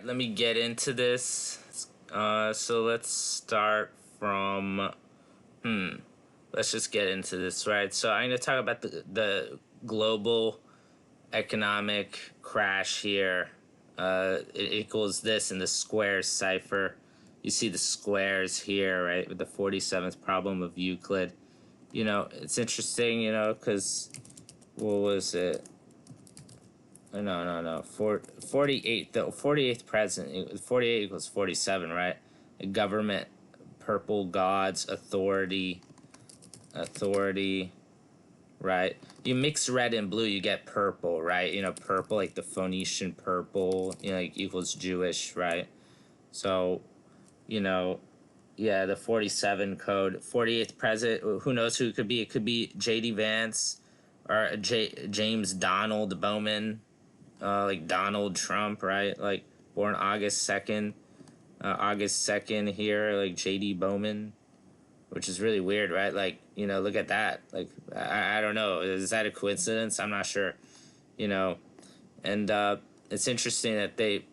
Let me get into this. So let's start from. Let's just get into this, right? So I'm going to talk about the global economic crash here. It equals this in the squares cipher. You see the squares here, right? With the 47th problem of Euclid. You know, it's interesting, because what was it? No. 48. The 48th president. 48 equals 47, right? Government, purple gods, authority, right? You mix red and blue, you get purple, right? Purple, like the Phoenician purple, like equals Jewish, right? So, yeah, the 47 code, 48th president, who knows who it could be? It could be J.D. Vance or James Donald Bowman, like Donald Trump, right? Like born August 2nd, here, like J.D. Bowman, which is really weird, right? Like, look at that. Like, I don't know. Is that a coincidence? I'm not sure, And it's interesting that they,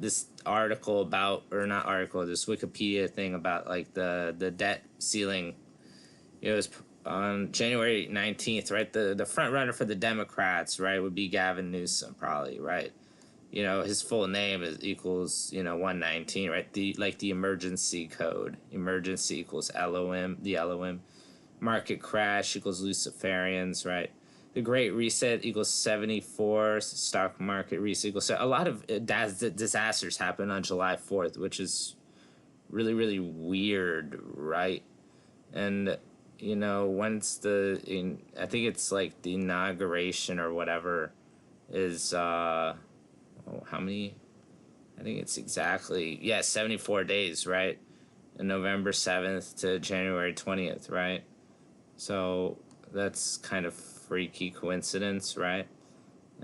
this article about, or not article, this Wikipedia thing about, like, the debt ceiling, it was on January 19th, right? The front runner for the Democrats, right, would be Gavin Newsom, probably, right? His full name equals 119, right? The emergency code. Emergency equals LOM, the LOM. Market crash equals Luciferians, right? The Great Reset equals 74. Stock market reset equals. So a lot of disasters happen on July 4th, which is really, really weird, right? And once I think it's like the inauguration or whatever is how many? I think it's exactly 74 days, right? And November 7th to January 20th, right? So that's kind of freaky coincidence, right?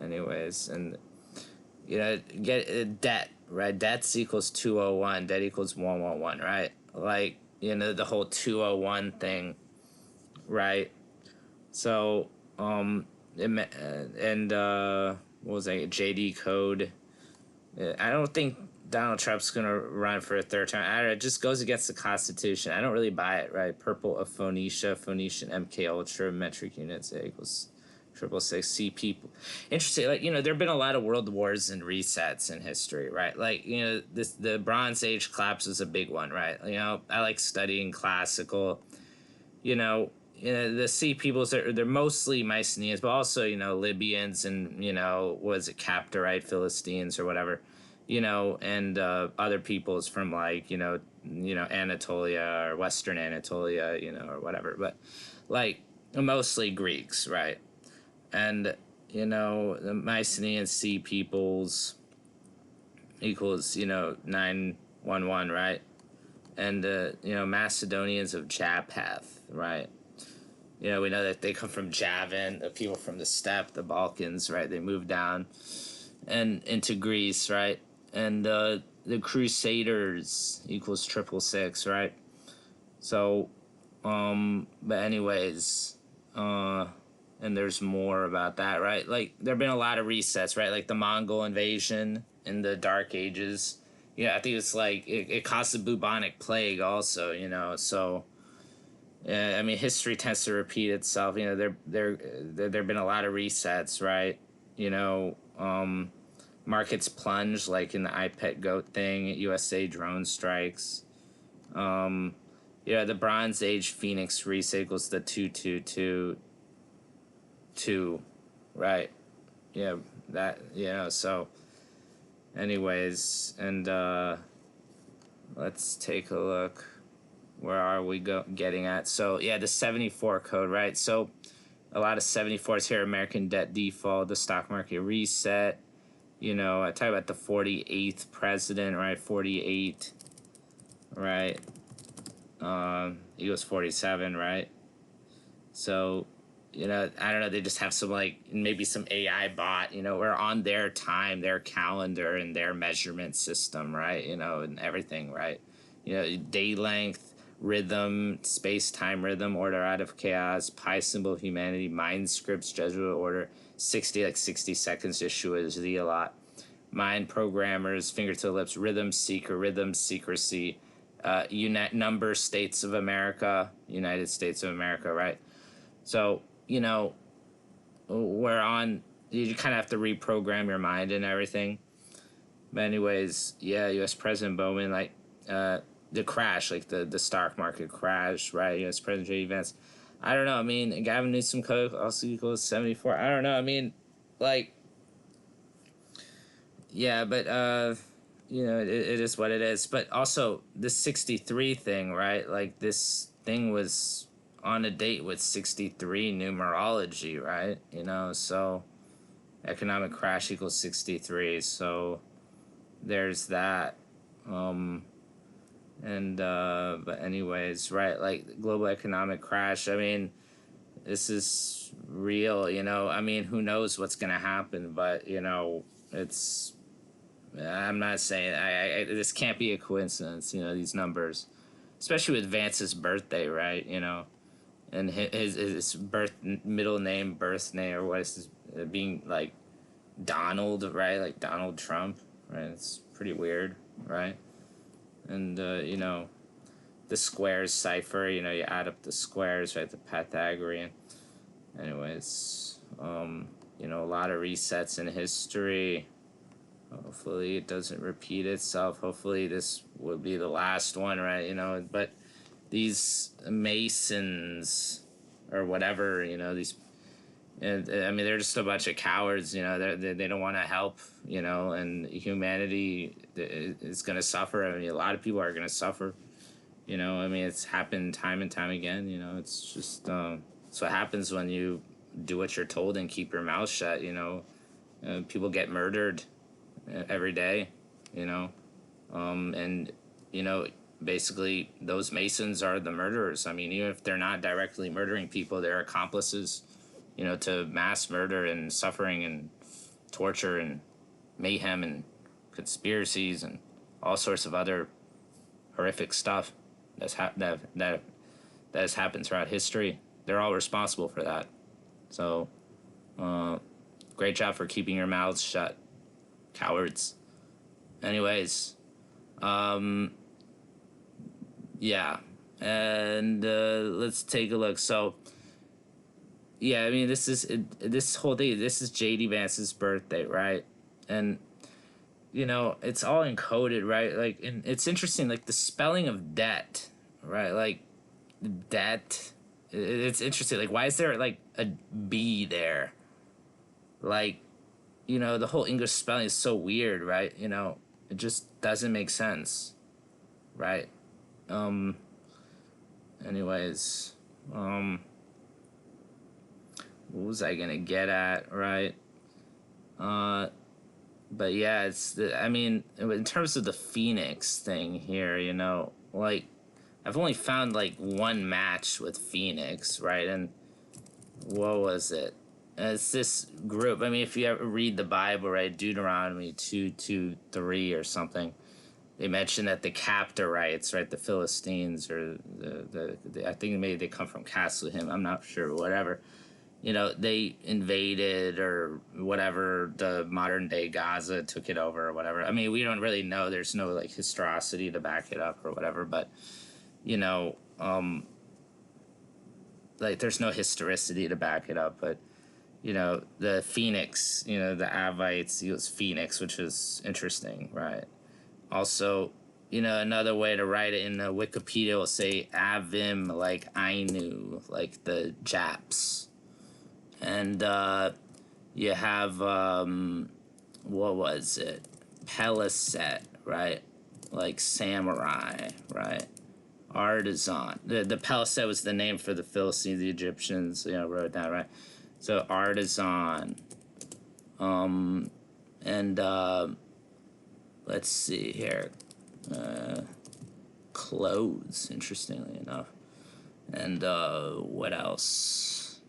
Anyways, and get debt, right? Debts equals 201, debt equals 111, right? Like, the whole 201 thing, right? So what was that? JD code. I don't think Donald Trump's gonna run for a third term. I don't know, it just goes against the Constitution. I don't really buy it, right? Purple of Phoenicia, Phoenician MK Ultra, metric units A equals 666 C people. Interesting, like there have been a lot of world wars and resets in history, right? Like the Bronze Age collapse is a big one, right? I like studying classical. The sea peoples they're mostly Mycenaeans, but also Libyans and was it Caphtorite Philistines or whatever, and other peoples from like Anatolia or Western Anatolia, or whatever, but like mostly Greeks, right? And the Mycenaean sea peoples equals 911, right? And Macedonians of Japheth, right? We know that they come from Javan, the people from the steppe, the Balkans, right? They moved down and into Greece, right? And the Crusaders equals 666, right? So, but anyways, and there's more about that, right? Like, there have been a lot of resets, right? Like the Mongol invasion in the Dark Ages. I think it's like, it caused the bubonic plague also, so... I mean, history tends to repeat itself. There have been a lot of resets, right? Markets plunge, like in the iPet goat thing, USA drone strikes. The Bronze Age Phoenix reset equals the 2222, right? Yeah, that, so anyways, and let's take a look. Where are we getting at? So, the 74 code, right? So, a lot of 74s here. American debt default, the stock market reset. I talk about the 48th president, right? 48, right? He was 47, right? So, I don't know. They just have some, like, maybe some AI bot, or on their time, their calendar, and their measurement system, right? And everything, right? Day length, rhythm, space-time rhythm, order out of chaos, pi symbol of humanity, mind scripts, Jesuit order, 60 seconds, Yeshua is the a lot. mind programmers, finger to the lips, rhythm seeker, rhythm secrecy, number states of America, United States of America, right? So, we're on, you kind of have to reprogram your mind and everything. But anyways, yeah, U.S. President Bowman, like, the crash, like the stock market crash, right? U.S. President J.D. Vance. I don't know. I mean, Gavin Newsom also equals 74. I don't know. I mean, like, yeah, but, it is what it is. But also, this 63 thing, right? Like, this thing was on a date with 63 numerology, right? So economic crash equals 63. So there's that. But anyways, right, like global economic crash, I mean, this is real, I mean, who knows what's gonna happen, but it's, I'm not saying, this can't be a coincidence, these numbers, especially with Vance's birthday, right, and his middle name, birth name, or what is his, being like Donald, right, like Donald Trump, right, it's pretty weird, right? And, the squares cipher, you add up the squares, right, the Pythagorean. Anyways, a lot of resets in history. Hopefully it doesn't repeat itself. Hopefully this will be the last one, right, but these Masons or whatever, these, and I mean, they're just a bunch of cowards, they don't want to help, and humanity is going to suffer. I mean, a lot of people are going to suffer, I mean, it's happened time and time again, it's just, it's what happens when you do what you're told and keep your mouth shut, people get murdered every day, and, basically those Masons are the murderers. I mean, even if they're not directly murdering people, they're accomplices, to mass murder and suffering and torture and mayhem and conspiracies and all sorts of other horrific stuff that has happened throughout history. They're all responsible for that. So, great job for keeping your mouths shut, cowards. Anyways, yeah, and let's take a look. So, yeah, I mean, this whole thing. This is J.D. Vance's birthday, right? And it's all encoded, right? Like, and it's interesting, like the spelling of debt, right? Like, debt. It's interesting. Like, why is there like a B there? Like, the whole English spelling is so weird, right? It just doesn't make sense, right? Anyways, what was I gonna get at, right? But yeah, I mean, in terms of the Phoenix thing here, like, I've only found like one match with Phoenix, right? And what was it? It's this group. I mean, if you ever read the Bible, right, Deuteronomy 2:3 or something, they mention that the Captorites, right, the Philistines, or I think maybe they come from Castleham, I'm not sure, whatever. They invaded or whatever, the modern day Gaza, took it over or whatever. I mean, we don't really know. There's no like historicity to back it up or whatever, but like there's no historicity to back it up. But the Phoenix, the Avites use Phoenix, which is interesting, right? Also, another way to write it in Wikipedia will say Avim, like Ainu, like the Japs. And you have, what was it? Peliset, right? Like samurai, right? Artisan. The Peliset was the name for the Philistines, the Egyptians, wrote it down, right? So artisan. And let's see here. Clothes, interestingly enough. And what else?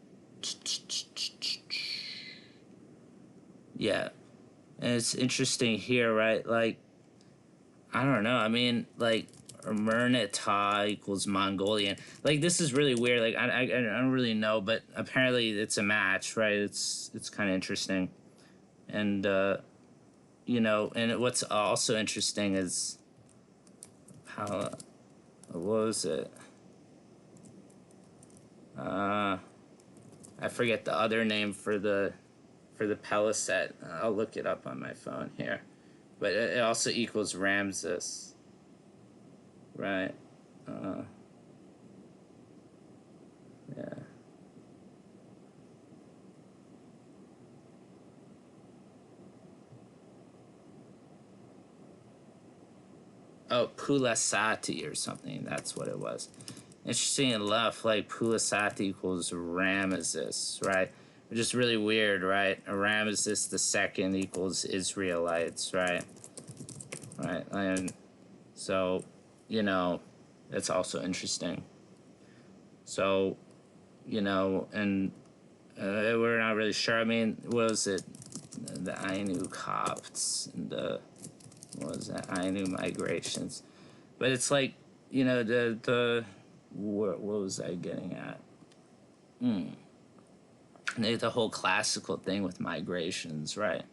Yeah. And it's interesting here, right? Like, I don't know. I mean, like, Mernata equals Mongolian. Like, this is really weird. Like, I don't really know, but apparently it's a match, right? It's kind of interesting. And you know, and what's also interesting is how, what was it? I forget the other name for the Paliset. I'll look it up on my phone here. But it also equals Ramses, right? Yeah. Oh, Pulasati or something. That's what it was. Interesting enough, like Pulasati equals Ramesses, right? Which is really weird, right? Ramesses the second equals Israelites, right? Right, and so, you know, that's also interesting. So, you know, and we're not really sure. I mean, what was it? The Ainu Copts and the, what was that? Ainu migrations. But it's like, you know, what was I getting at? The whole classical thing with migrations, right?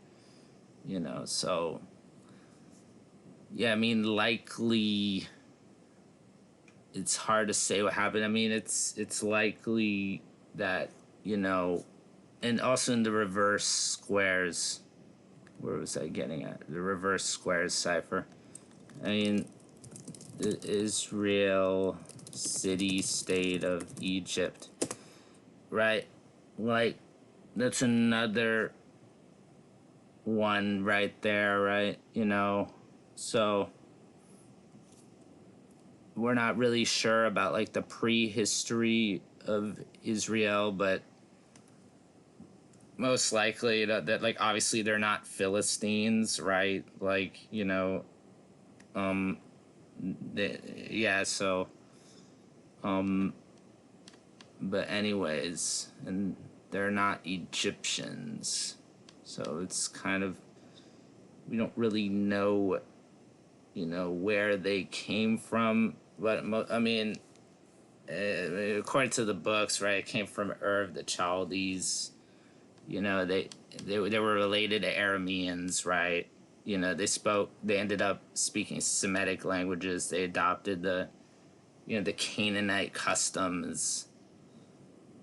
You know, so yeah, I mean, likely it's hard to say what happened. I mean, it's likely that, you know, and also in the reverse squares, where was I getting at? The reverse squares cipher. I mean, the Israel city state of Egypt, right? Like, that's another one right there, right? You know, so we're not really sure about like the prehistory of Israel, but most likely that like obviously they're not Philistines, right? Like, you know, yeah, so but anyways, and they're not Egyptians, so it's kind of, we don't really know, you know, where they came from. But I mean, according to the books, right, it came from Ur of the Chaldees. You know, they were related to Arameans, right? You know, they ended up speaking Semitic languages. They adopted the, you know, the Canaanite customs.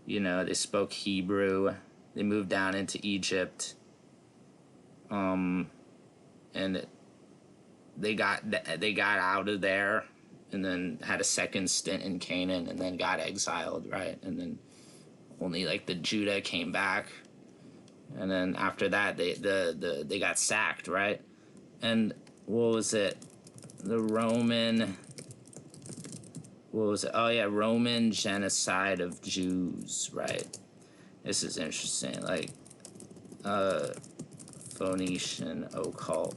You know, they spoke Hebrew. They moved down into Egypt. And they got out of there, and then had a second stint in Canaan, and then got exiled, right? And then only like the Judah came back, and then after that they got sacked, right? And what was it? The Roman, what was it? Oh yeah, Roman genocide of Jews, right? This is interesting. Like, Phoenician occult,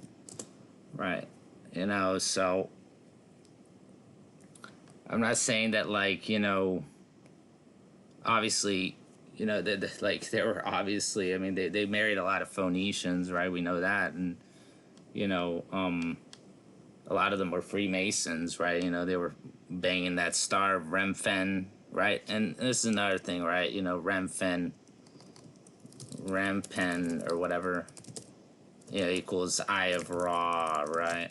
right? You know, so I'm not saying that, like, you know, obviously, you know, that like there were obviously, I mean, they married a lot of Phoenicians, right? We know that, and you know, a lot of them were Freemasons, right? You know, they were banging that star of Remphen, right? And this is another thing, right? You know, Remphen or whatever, you know, equals Eye of Ra, right?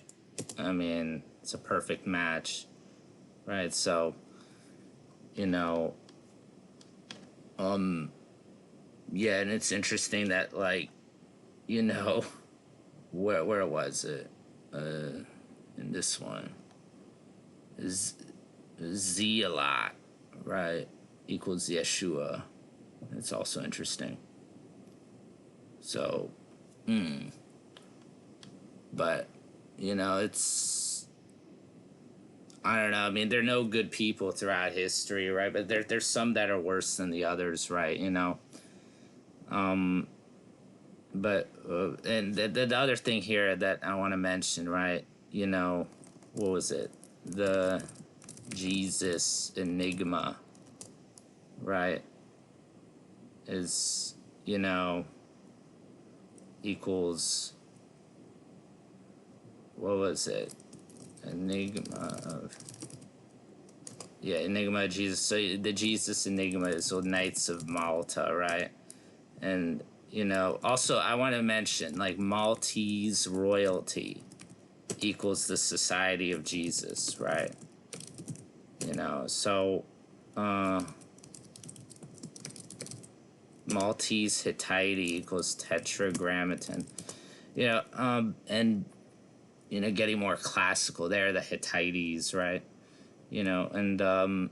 I mean, it's a perfect match, right? So, you know, yeah, and it's interesting that, like, you know, where was it? In this one, is Z a lot, right? Equals Yeshua. It's also interesting. So, but you know, it's, I don't know. I mean, there are no good people throughout history, right? But there's some that are worse than the others, right? You know. But and the other thing here that I want to mention, right? You know, what was it? The Jesus enigma, right? Is, you know, equals, what was it? Enigma of, yeah, enigma of Jesus. So the Jesus enigma is the Knights of Malta, right? And you know, also I want to mention like Maltese royalty equals the Society of Jesus, right? You know, so Maltese Hittite equals tetragrammaton. You know, and you know, getting more classical, they're the Hittites, right? You know, and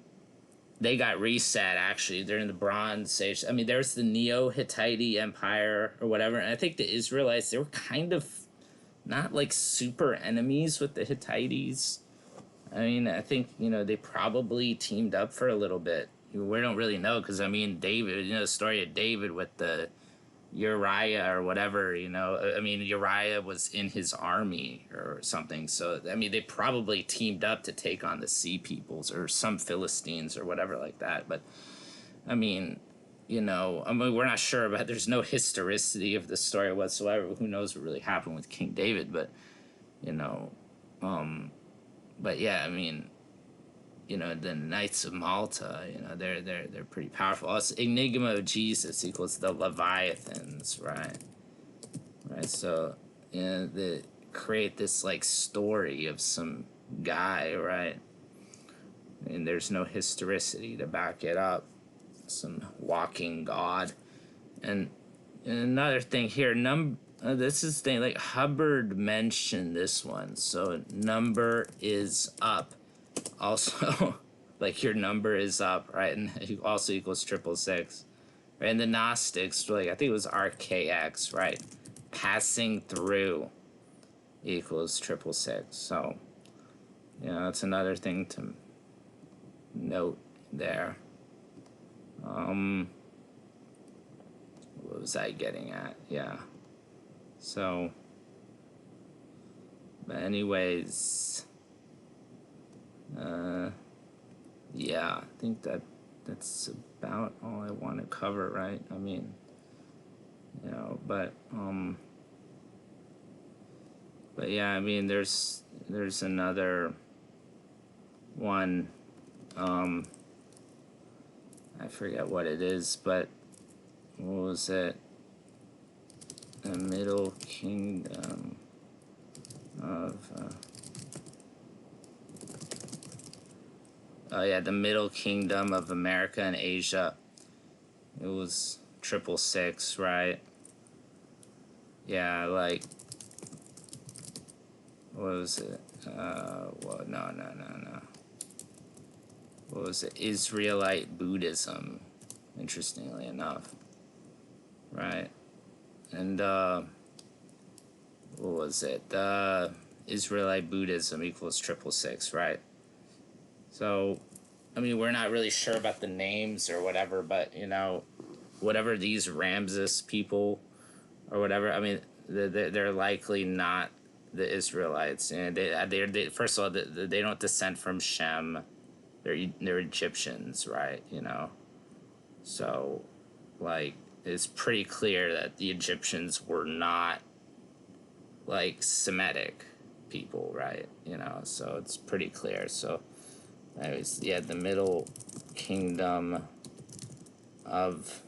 they got reset actually during the Bronze Age. I mean, there's the Neo-Hittite Empire or whatever, and I think the Israelites, they were kind of not like super enemies with the Hittites. I mean, I think, you know, they probably teamed up for a little bit. We don't really know because, I mean, David, you know, the story of David with the Uriah or whatever, you know. I mean, Uriah was in his army or something. So, I mean, they probably teamed up to take on the Sea Peoples or some Philistines or whatever like that. But, I mean, you know, I mean, we're not sure about, there's no historicity of the story whatsoever. Who knows what really happened with King David, but, you know, but yeah, I mean, you know, the Knights of Malta, you know, they're pretty powerful. Also, Enigma of Jesus equals the Leviathans, right? Right. So, you know, they create this like story of some guy, right? And there's no historicity to back it up. Some walking god, and another thing here, this is the thing, like Hubbard mentioned this one. So number is up. Also, like your number is up, right? And it also equals 666. Right? And the Gnostics, like I think it was RKX, right? Passing through equals 666. So, you know, that's another thing to note there. What was I getting at? Yeah. So, but anyways, yeah, I think that's about all I want to cover, right? I mean, you know, but yeah, I mean, there's another one, I forget what it is, but what was it? The Middle Kingdom of oh yeah, the Middle Kingdom of America and Asia. It was 666, right? Yeah, like what was it? Well, no. What was it? Israelite Buddhism, interestingly enough, right? And what was it? Israelite Buddhism equals 666, right? So, I mean, we're not really sure about the names or whatever, but you know, whatever these Ramses people or whatever, I mean, they're likely not the Israelites. And they first of all, they don't descend from Shem. They're Egyptians, right? You know, so like it's pretty clear that the Egyptians were not like Semitic people, right? You know, so it's pretty clear. So, anyways, yeah, the Middle Kingdom of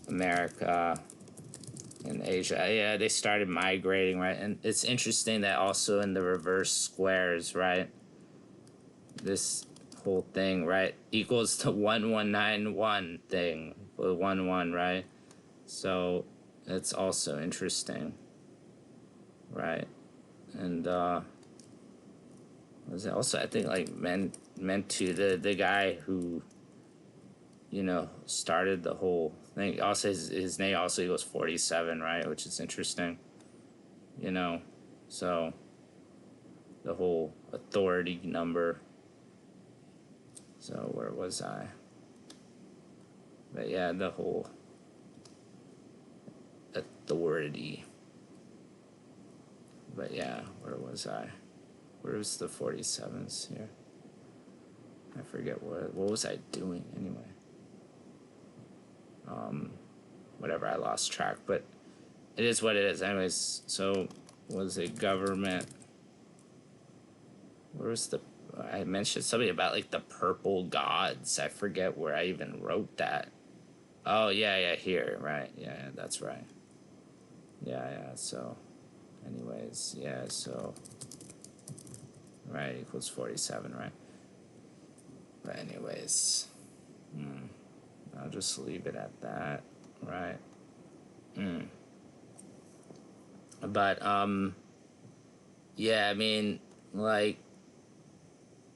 America and Asia, yeah, they started migrating, right? And it's interesting that also in the reverse squares, right? This whole thing, right, equals the 1191 thing, the 1 1, right? So it's also interesting, right? And was it also, I think, like meant to the guy who, you know, started the whole thing. Also, his name also equals 47, right? Which is interesting, you know. So the whole authority number. So where was I? But yeah, the whole authority. But yeah, where was I? Where was the 47s here? I forget what was I doing anyway. Whatever, I lost track, but it is what it is. Anyways, so was it government? Where was the? I mentioned something about like the purple gods. I forget where I even wrote that. Oh, yeah, yeah, here, right. Yeah, yeah, that's right. Yeah, yeah, so, anyways, yeah, so, right, equals 47, right? But anyways, I'll just leave it at that, right? But, yeah, I mean, like,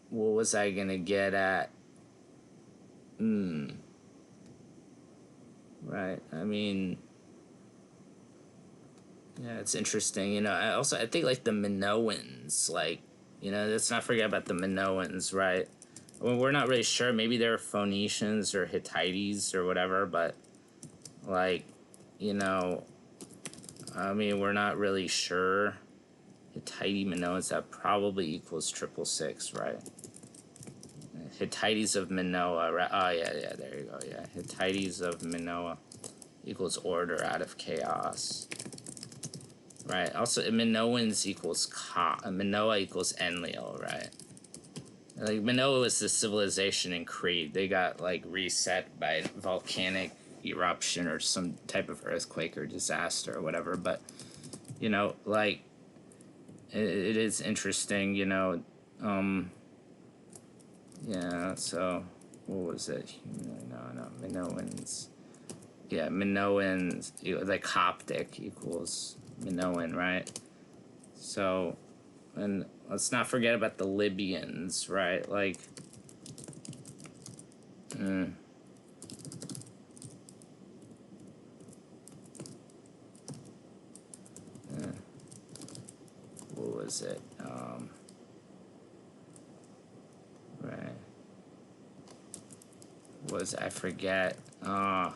what was I gonna get at? Right, I mean, yeah, it's interesting. I think like the Minoans, like, let's not forget about the Minoans, right? Well, we're not really sure. Maybe they're Phoenicians or Hittites or whatever, but like, you know, I mean, we're not really sure. Hittite Minoans, that probably equals 666, right? Hittites of Minoa, right? Oh, yeah, yeah, there you go, yeah. Hittites of Minoa equals order out of chaos. Right. Also, Minoans equals Minoa equals Enlil, right? Like Minoa was the civilization in Crete. They got like reset by volcanic eruption or some type of earthquake or disaster or whatever. But like it is interesting. Yeah. So what was it? No, Minoans. Yeah, Minoans. Like Coptic equals Minoan, right? So, and let's not forget about the Libyans, right? Like, what was it? Right. I forget. Yeah,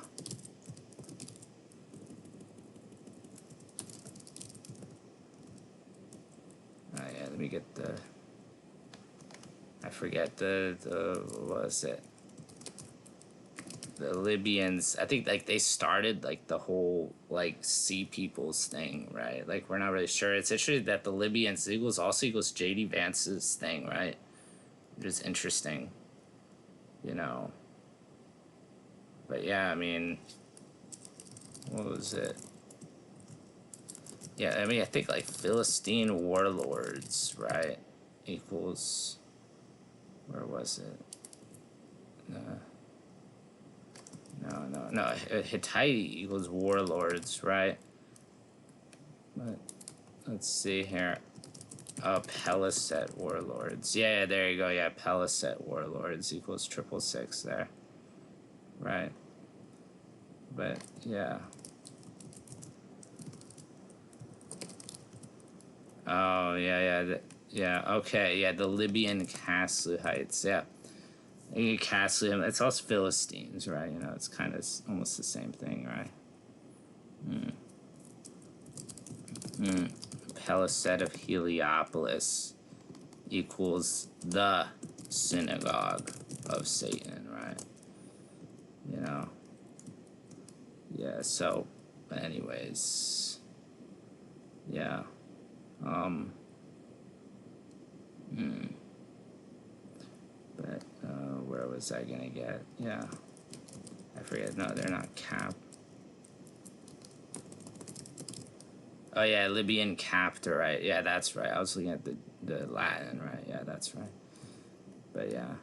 let me get I forget what was it? The Libyans, I think like they started like the whole like sea peoples thing, right? Like we're not really sure. It's interesting that the Libyans also equals JD Vance's thing, right? Which is interesting, you know. But yeah, I mean, what was it? Yeah, I mean, I think like Philistine warlords, right? Equals, where was it? No. Hittite equals warlords, right? But let's see here. Oh, Peliset warlords. Yeah, there you go. Yeah, Peliset warlords equals 666 there. Right. But yeah. Oh, yeah. Okay, yeah, the Libyan Casluhites. Yeah. Castle, it's also Philistines, right? It's kind of almost the same thing, right? Peliset of Heliopolis equals the synagogue of Satan, right? You know? Yeah, so, anyways, yeah. But, where was I gonna get? Yeah. I forget. No, they're not cap. Oh, yeah, Libyan captor, right? Yeah, that's right. I was looking at the Latin, right? Yeah, that's right. But, yeah.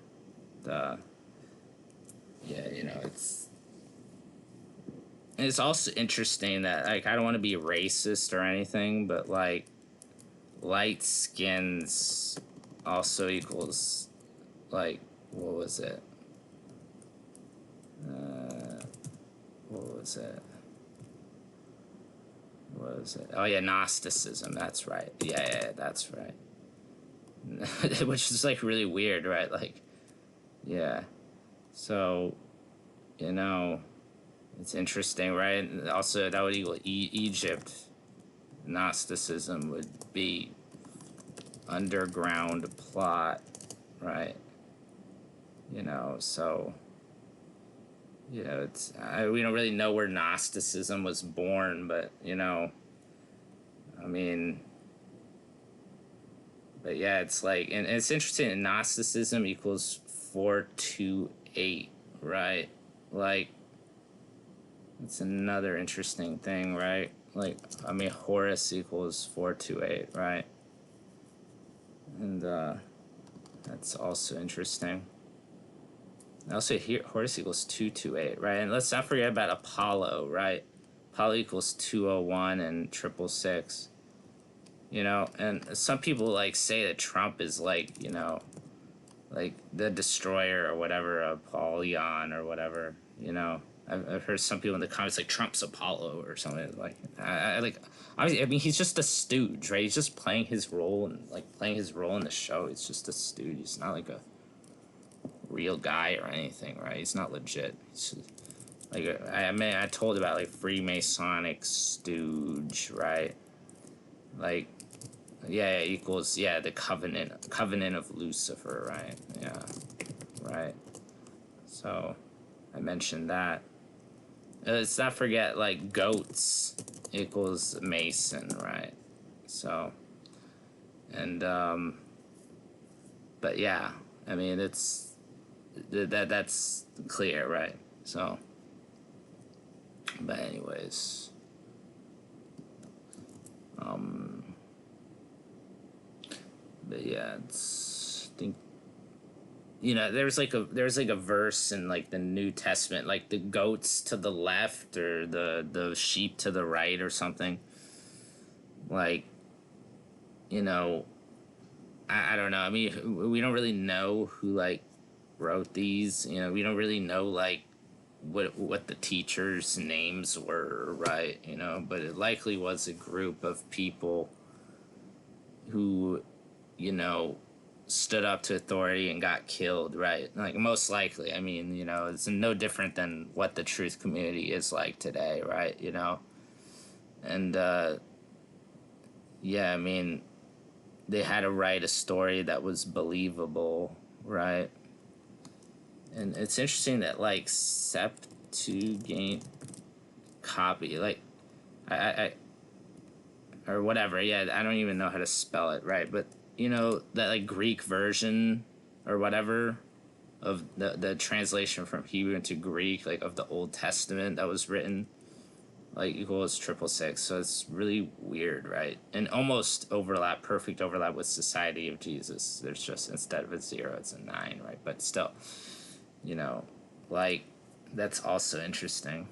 Yeah, it's also interesting that, like, I don't want to be racist or anything, but, like, light skins also equals, like, what was it? What was it? What was it? Oh, yeah, Gnosticism. That's right. Yeah, that's right. Which is, like, really weird, right? Like, yeah. So, it's interesting, right? And also, that would equal Egypt. Gnosticism would be underground plot, right? So we don't really know where Gnosticism was born, but I mean, but yeah, it's like, and it's interesting. Gnosticism equals 428, right? Like, It's another interesting thing, right? Like, I mean, Horus equals 428, right? And that's also interesting. Also, here Horus equals 228, right? And let's not forget about Apollo, right? Apollo equals 201 and 666. You know, and some people like say that Trump is like, you know, like the destroyer or whatever, Apollyon or whatever. You know, I've heard some people in the comments like Trump's Apollo or something. Like, I like, I mean, he's just a stooge, right? He's just playing his role and like playing his role in the show. He's just a stooge. He's not like a real guy or anything, right? He's not legit. He's just, like, I mean, I told about like Freemasonic stooge, right? Like, yeah, equals, yeah, the covenant of Lucifer, right? Yeah, right. So I mentioned that. Let's not forget, like, goats equals Mason, right? So, and but yeah, I mean, it's that's clear, right? So, but anyways, but yeah, it's, I think, you know, there's like a verse in like the New Testament, like the goats to the left or the sheep to the right or something. Like, you know, I don't know. I mean, we don't really know who like wrote these. You know, we don't really know like what the teachers' names were, right? You know, but it likely was a group of people who, you know, stood up to authority and got killed, right? Like, most likely. I mean, you know, it's no different than what the truth community is like today, right? You know, and yeah, I mean, they had to write a story that was believable, right? And it's interesting that like Septuagint copy, like, I or whatever. Yeah, I don't even know how to spell it right, but you know that like Greek version or whatever of the translation from Hebrew into Greek, like of the Old Testament that was written, like equals 666. So it's really weird, right? And almost perfect overlap with Society of Jesus. There's just, instead of a 0, it's a 9, right? But still, you know, like, that's also interesting.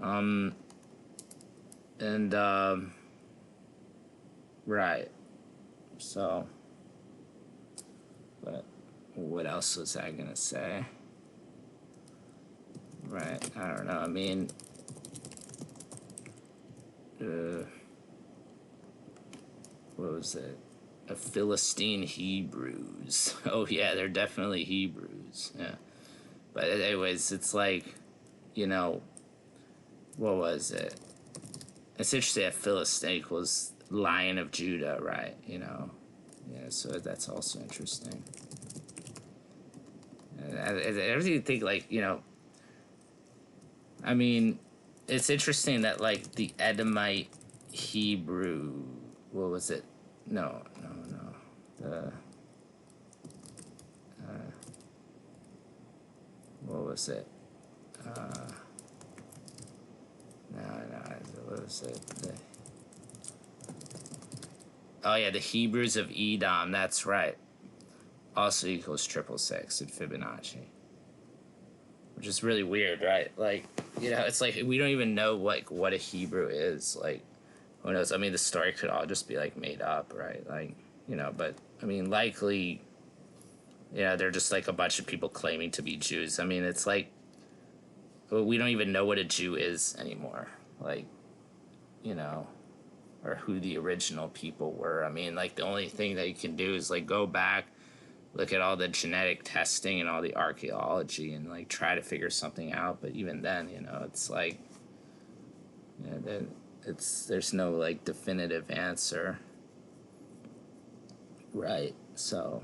And right. So, but what else was I gonna say? Right. I don't know. I mean, what was it? A Philistine Hebrews. Oh yeah, they're definitely Hebrews. Yeah. But anyways, it's like, you know, what was it? It's interesting that Philistine equals Lion of Judah, right? You know, yeah. So that's also interesting. I really think, like, you know, I mean, it's interesting that like the Edomite Hebrew, what was it? No. The what was it? No. What was it? Oh yeah, the Hebrews of Edom. That's right. Also equals 666 in Fibonacci, which is really weird, right? Like, you know, it's like we don't even know like what a Hebrew is. Like, who knows? I mean, the story could all just be like made up, right? Like, you know, but I mean, likely, yeah, they're just like a bunch of people claiming to be Jews. I mean, it's like, we don't even know what a Jew is anymore. Like, you know, or who the original people were. I mean, like, the only thing that you can do is like go back, look at all the genetic testing and all the archaeology and like try to figure something out. But even then, you know, it's like, you know, there's no like definitive answer, right? So,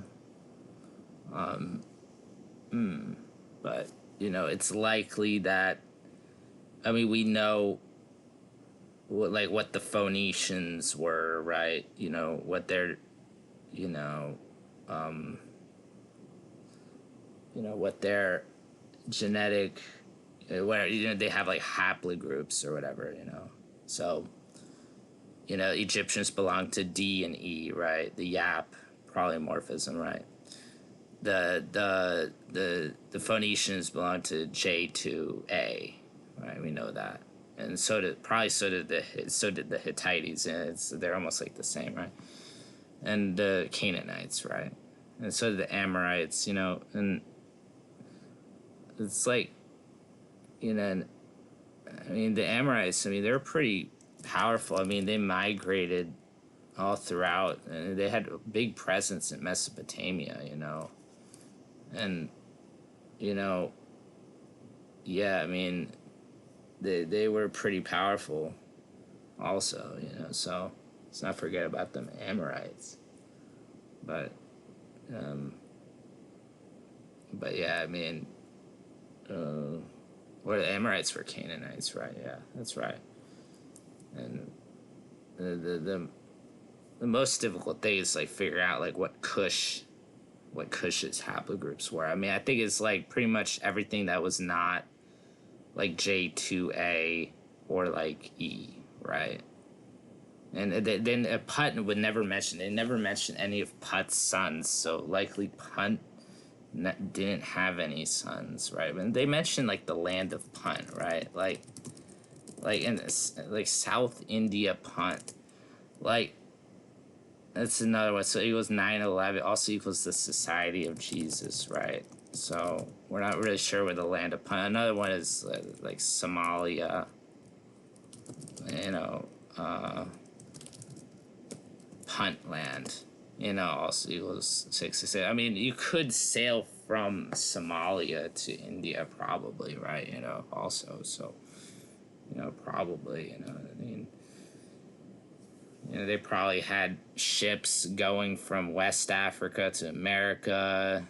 but you know, it's likely that, I mean, we know what the Phoenicians were, right? You know what their, you know, what their genetic, where they have like haplogroups or whatever, So, Egyptians belong to D and E, right? The Yap polymorphism, right? The Phoenicians belong to J2A, right? We know that, and so did the Hittites, and they're almost like the same, right? And the Canaanites, right? And so did the Amorites, and it's like, the Amorites, they're pretty powerful. They migrated all throughout, and they had a big presence in Mesopotamia, and yeah, they were pretty powerful also, so let's not forget about them Amorites. But yeah, or the Amorites were Canaanites, right? Yeah, that's right. And the most difficult thing is like figure out like what Kush's haplogroups were. I think it's like pretty much everything that was not like J2A or like E, right? And then Putt would never mention. They never mentioned any of Putt's sons, so likely Punt didn't have any sons, right? And they mentioned like the land of Punt, right? Like in like South India Punt, like that's another one. So it equals 9/11 also equals the Society of Jesus, right? So we're not really sure where the land of Punt. Another one is like Somalia, Punt land, also equals 6. You could sail from Somalia to India probably, right? Also, so, probably, they probably had ships going from West Africa to America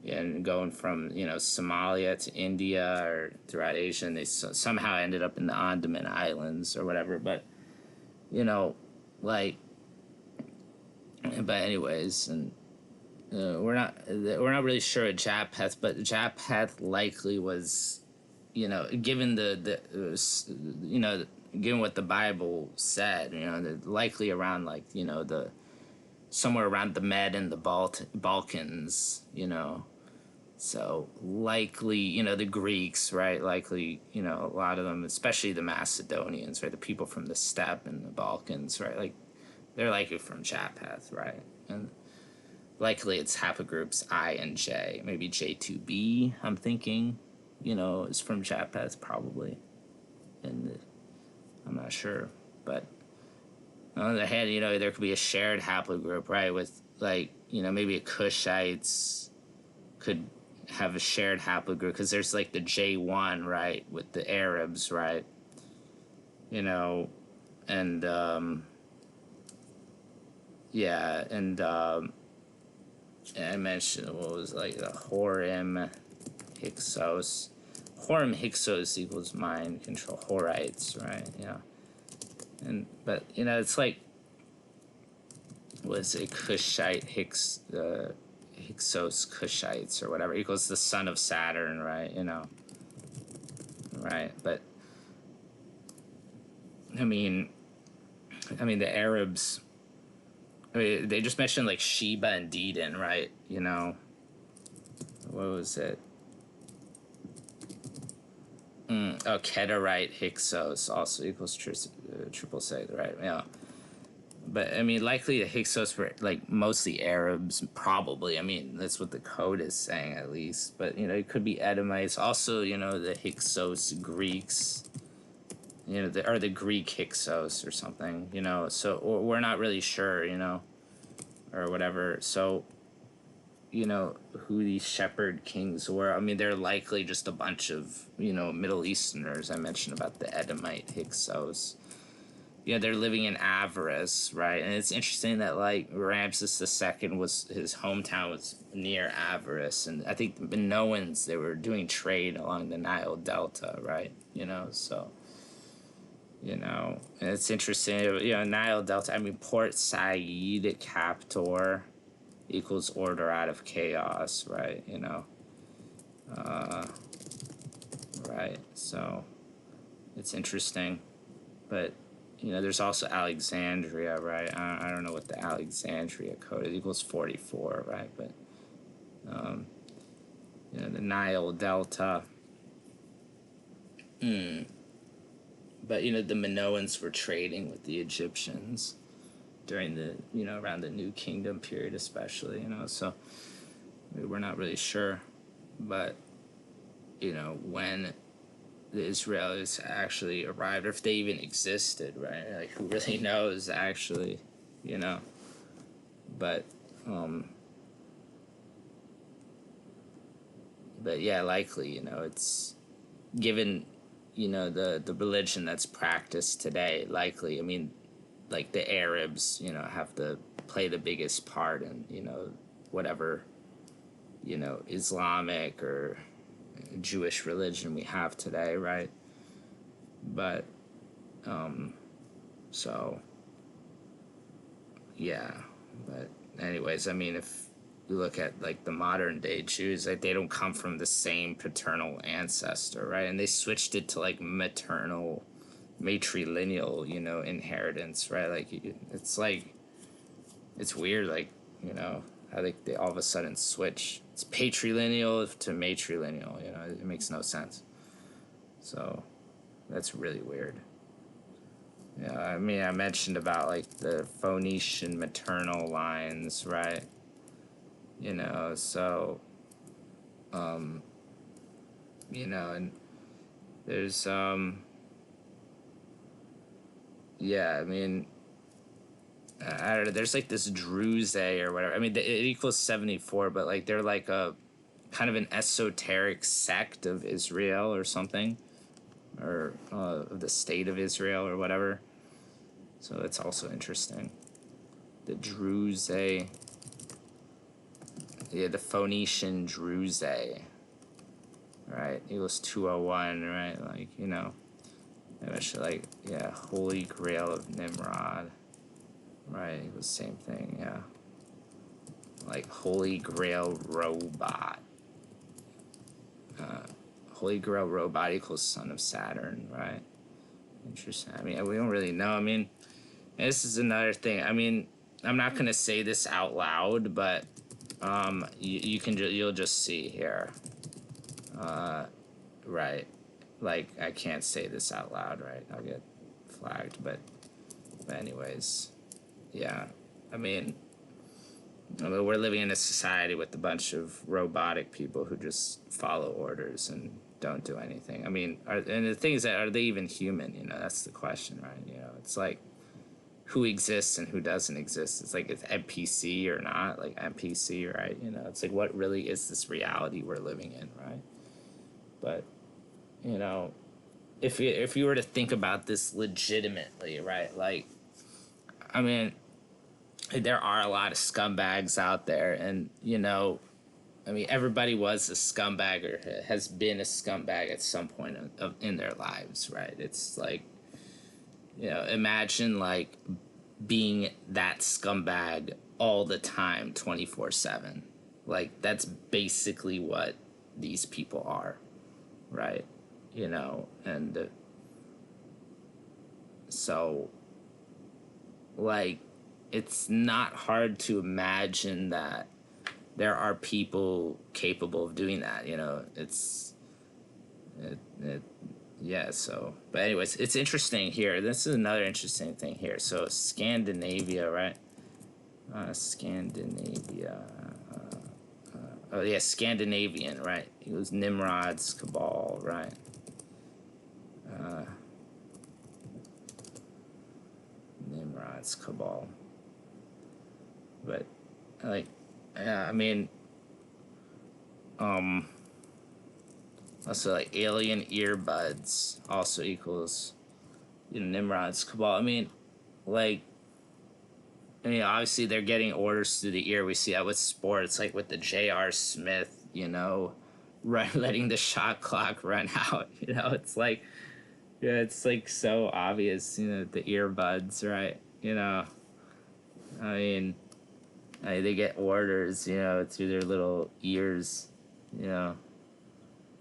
and going from, Somalia to India or throughout Asia, and they somehow ended up in the Andaman Islands or whatever, but, but anyways, and we're not really sure at Japheth, but Japheth likely was, given given what the Bible said, likely around like the somewhere around the Med and the Balkans, so likely the Greeks, right? Likely a lot of them, especially the Macedonians, right? The people from the steppe and the Balkans, right? Like they're likely from Japheth, right? And likely it's haplogroups I and J, maybe J2B. I'm thinking, is from Japheth probably, and I'm not sure, but on the other hand, there could be a shared haplogroup, right? With like, maybe a Kushites could have a shared haplogroup because there's like the J1, right, with the Arabs, right? And yeah, and I mentioned what was like the Horim Hyksos. Horim Hyksos equals mind control. Horites, right? But it's like, was it Kushite Hyksos Kushites or whatever equals the son of Saturn, right? Right? But the Arabs. They just mentioned like Sheba and Dedan, right? What was it? Kedarite Hyksos also equals triple six, right? Yeah. But likely the Hyksos were like mostly Arabs, probably. That's what the code is saying at least. But it could be Edomites. Also, the Hyksos Greeks. The Greek Hyksos or something. So or we're not really sure. Or whatever. So, who these shepherd kings were. They're likely just a bunch of Middle Easterners. I mentioned about the Edomite Hyksos. They're living in Avaris, right? And it's interesting that like Ramses II was his hometown was near Avaris, and I think the Minoans, they were doing trade along the Nile Delta, right? So and it's interesting. Nile Delta. Port Said Captor equals order out of chaos, right? right? So it's interesting. But, there's also Alexandria, right? I don't know what the Alexandria code is. It equals 44, right? But, the Nile Delta. But, the Minoans were trading with the Egyptians during the, around the New Kingdom period especially, so we're not really sure. But, when the Israelis actually arrived, or if they even existed, right? Like, who really knows, actually, But, but yeah, likely, it's given, the religion that's practiced today, likely, I mean, like the Arabs, have to play the biggest part in, whatever, Islamic or Jewish religion we have today, right? But, so, yeah. But, anyways, I mean, if you look at, like, the modern day Jews, like, they don't come from the same paternal ancestor, right? And they switched it to, like, maternal, matrilineal, inheritance, right? Like, it's weird, like, how they all of a sudden switch. It's patrilineal to matrilineal, it makes no sense. So, that's really weird. Yeah, I mean, I mentioned about, like, the Phoenician maternal lines, right? So, and there's, yeah, I mean, I don't know, there's, like, this Druze or whatever. I mean, it equals 74, but, like, they're, like, a kind of an esoteric sect of Israel or something, or of the state of Israel or whatever. So that's also interesting. The Druze, yeah, the Phoenician Druze, right? Equals 201, right? Like, eventually, like, yeah, Holy Grail of Nimrod, right? It was the same thing, yeah. Like, Holy Grail Robot. Holy Grail Robot equals Son of Saturn, right? Interesting. I mean, we don't really know. I mean, this is another thing. I mean, I'm not gonna say this out loud, but you'll just see here. Right. Like, I can't say this out loud, right? I'll get flagged, but anyways, yeah. I mean, we're living in a society with a bunch of robotic people who just follow orders and don't do anything. I mean, and the thing is that, are they even human? That's the question, right? It's like, who exists and who doesn't exist. It's like, it's NPC or not, like NPC, right? It's like, what really is this reality we're living in, right? But, if you were to think about this legitimately, right? Like, I mean, there are a lot of scumbags out there, and, I mean, everybody was a scumbag or has been a scumbag at some point in their lives, right? It's like, imagine, like, being that scumbag all the time, 24/7. Like, that's basically what these people are, right? And so, like, it's not hard to imagine that there are people capable of doing that. Yeah, so, but anyways, it's interesting here. This is another interesting thing here. So, Scandinavia, right? Scandinavia. Oh, yeah, Scandinavian, right? It was Nimrod's cabal, right? Nimrod's cabal. But, like, yeah, I mean, also, like, alien earbuds also equals, Nimrod's cabal. I mean, like, obviously they're getting orders through the ear. We see that with sports, like with the J.R. Smith, letting the shot clock run out. It's like, yeah, it's like so obvious, the earbuds, right? I mean, they get orders, through their little ears,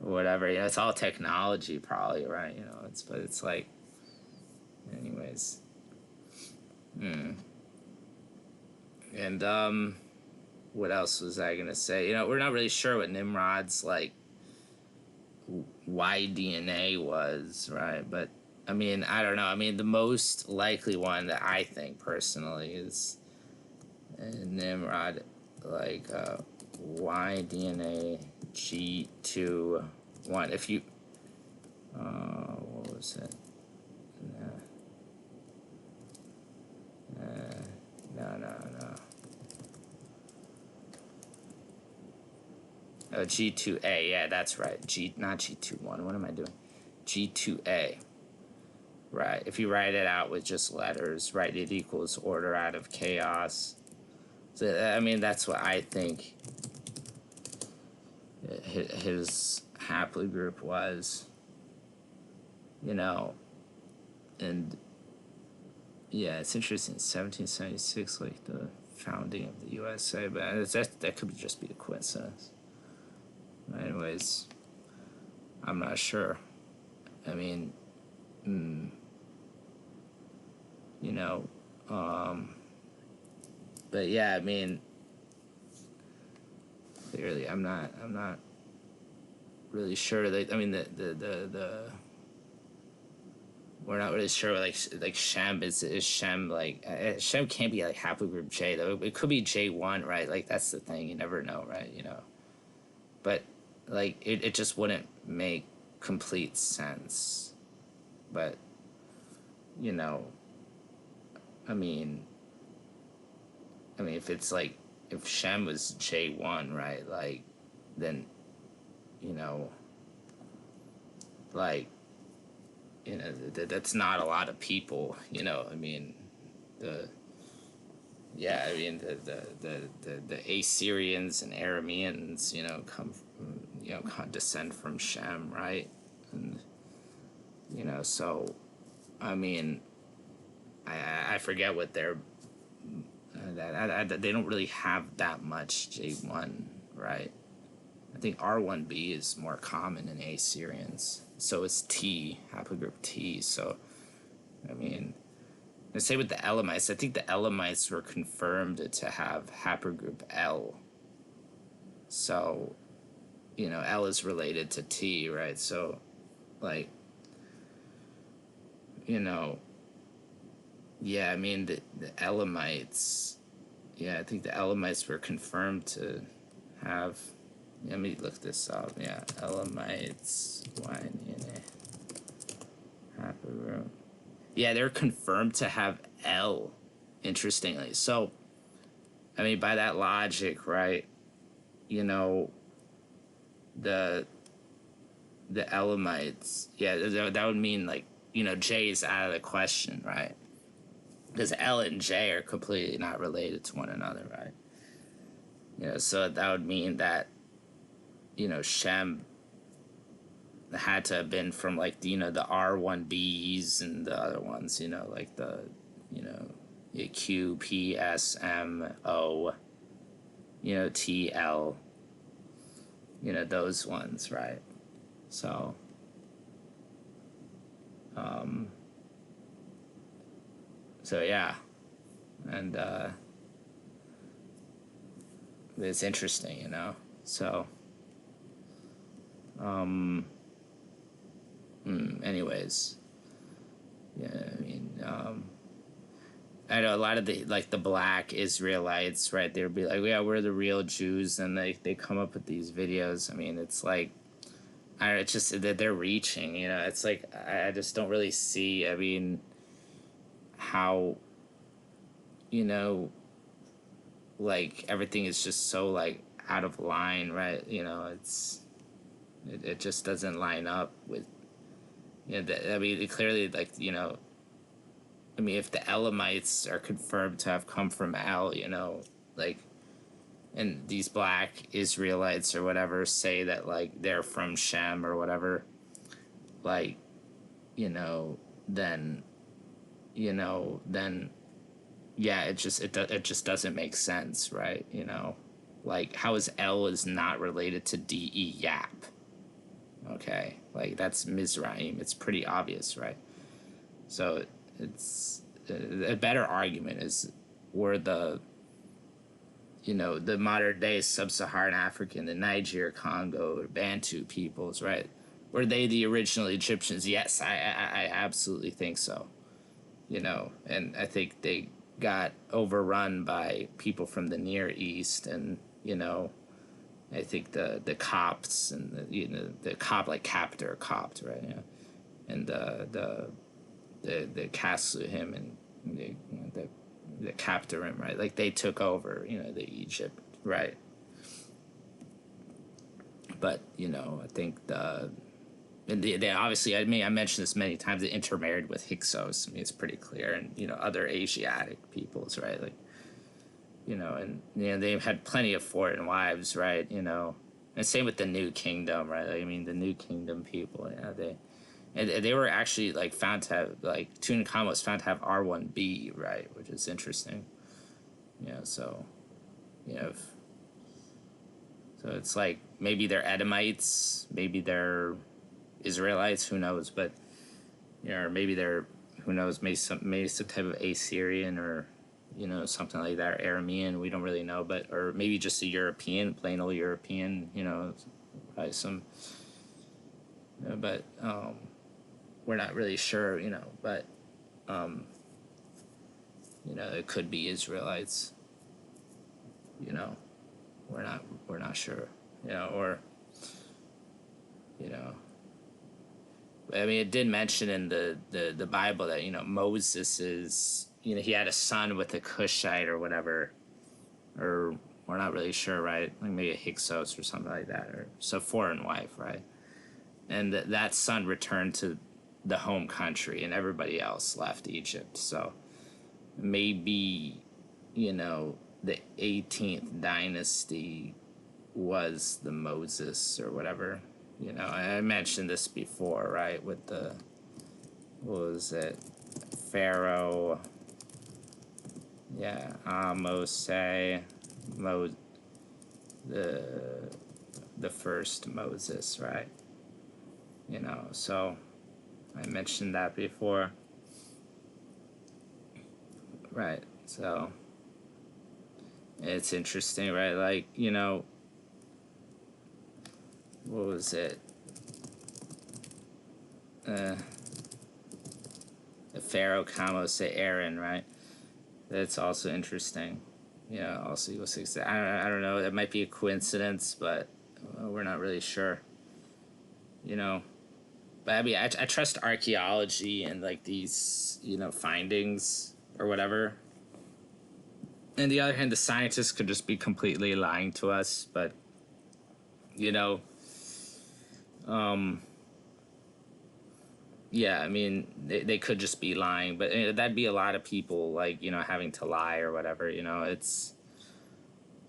or whatever. You know, it's all technology, probably, right? You know, but it's like, anyways. And what else was I gonna say? You know, we're not really sure what Nimrod's like Y DNA was, right? But I mean, I don't know. I mean, the most likely one that I think personally is Nimrod, like Y DNA G2 1. If you, what was it? No. Oh, G2A. Yeah, that's right. Not G21. What am I doing? G2A. Right. If you write it out with just letters, right, it equals order out of chaos. So, I mean, that's what I think his haplogroup was. You know, and yeah, it's interesting. 1776, like the founding of the USA, but that could just be a coincidence. Anyways, I'm not sure. I mean, you know, but yeah, I mean, clearly, I'm not really sure. That, I mean, the we're not really sure. Like Shem is Shem like Shem can't be like haplogroup J though. It could be J1, right? Like that's the thing. You never know, right? You know, but like it just wouldn't make complete sense. But you know, I mean, if it's like if Shem was J1, right? Like then, you know, like you know that's not a lot of people. You know, I mean, the Assyrians and Arameans, you know, come from, you know, descend from Shem, right? And you know, so I mean, I forget what they're they don't really have that much J1, right? I think R1b is more common in Assyrians. So it's T, haplogroup T. So, I mean, the same with the Elamites. I think the Elamites were confirmed to have haplogroup L. So, you know, L is related to T, right? So, like, you know, yeah, I mean, the Elamites, yeah, I think the Elamites were confirmed to have, let me look this up, yeah, Elamites, YNA, haplogroup. Yeah, they're confirmed to have L, interestingly. So, I mean, by that logic, right, you know, the Elamites, yeah, that would mean, like, you know, J is out of the question, right? Because L and J are completely not related to one another, right? You know, so that would mean that, you know, Shem had to have been from, like, you know, the R1Bs and the other ones, you know, like the, you know, Q, P, S, M, O, you know, T, L, you know, those ones, right? So, so yeah, and it's interesting, you know. So, anyways, yeah, I mean, I know a lot of the like the black Israelites, right? They'd be like, yeah, we're the real Jews, and they come up with these videos. I mean, it's like, I don't know, it's just that they're reaching, you know. It's like I just don't really see. I mean, how, you know, like everything is just so like out of line, right? You know, it just doesn't line up with, you know, I mean, it clearly, like, you know, I mean, if the Elamites are confirmed to have come from L, you know, like, and these black Israelites or whatever say that, like, they're from Shem or whatever, like, you know, then, yeah, it just doesn't make sense, right? You know, like, how is L is not related to DE Yap? Okay, like that's Mizraim. It's pretty obvious, right? So it's a better argument is were the the modern day sub-Saharan African, the Niger, Congo, Bantu peoples, right? Were they the original Egyptians? Yes, I absolutely think so. And I think they got overrun by people from the Near East, and I think the Copts and the Copt, like Capt or Copt, right? And the Casluhim and the Captorim, right? Like they took over, the Egypt, right? But I think and they obviously, I mentioned this many times. They intermarried with Hyksos. I mean, it's pretty clear, and other Asiatic peoples, right? Like and they had plenty of foreign wives, right? And same with the New Kingdom, right? Like, I mean, the New Kingdom people, they were actually like found to have like Tutankhamun was found to have R1b, right, which is interesting. So if, so it's like maybe they're Edomites, maybe they're Israelites, who knows? But or maybe they're, who knows, maybe some type of Assyrian or something like that, or Aramean. We don't really know, but or maybe just a European, plain old European. Probably some. But we're not really sure. But it could be Israelites. We're not sure. Or you know. I mean, it did mention in the Bible that Moses is he had a son with a Cushite or whatever, or we're not really sure, right? Like maybe a Hyksos or something like that, or so foreign wife, right? And that son returned to the home country, and everybody else left Egypt. So maybe the 18th dynasty was the Moses or whatever. I mentioned this before, right? With what was it? Pharaoh. Yeah, Mose, the first Moses, right? So I mentioned that before, right? So it's interesting, right? Like what was it? The Pharaoh, Kamos, Aaron, right? That's also interesting. Yeah, also equals 6. I don't know. It might be a coincidence, but we're not really sure. But I mean, I trust archaeology and like these findings or whatever. On the other hand, the scientists could just be completely lying to us, but yeah, I mean, they could just be lying, but that'd be a lot of people, like, having to lie or whatever, it's,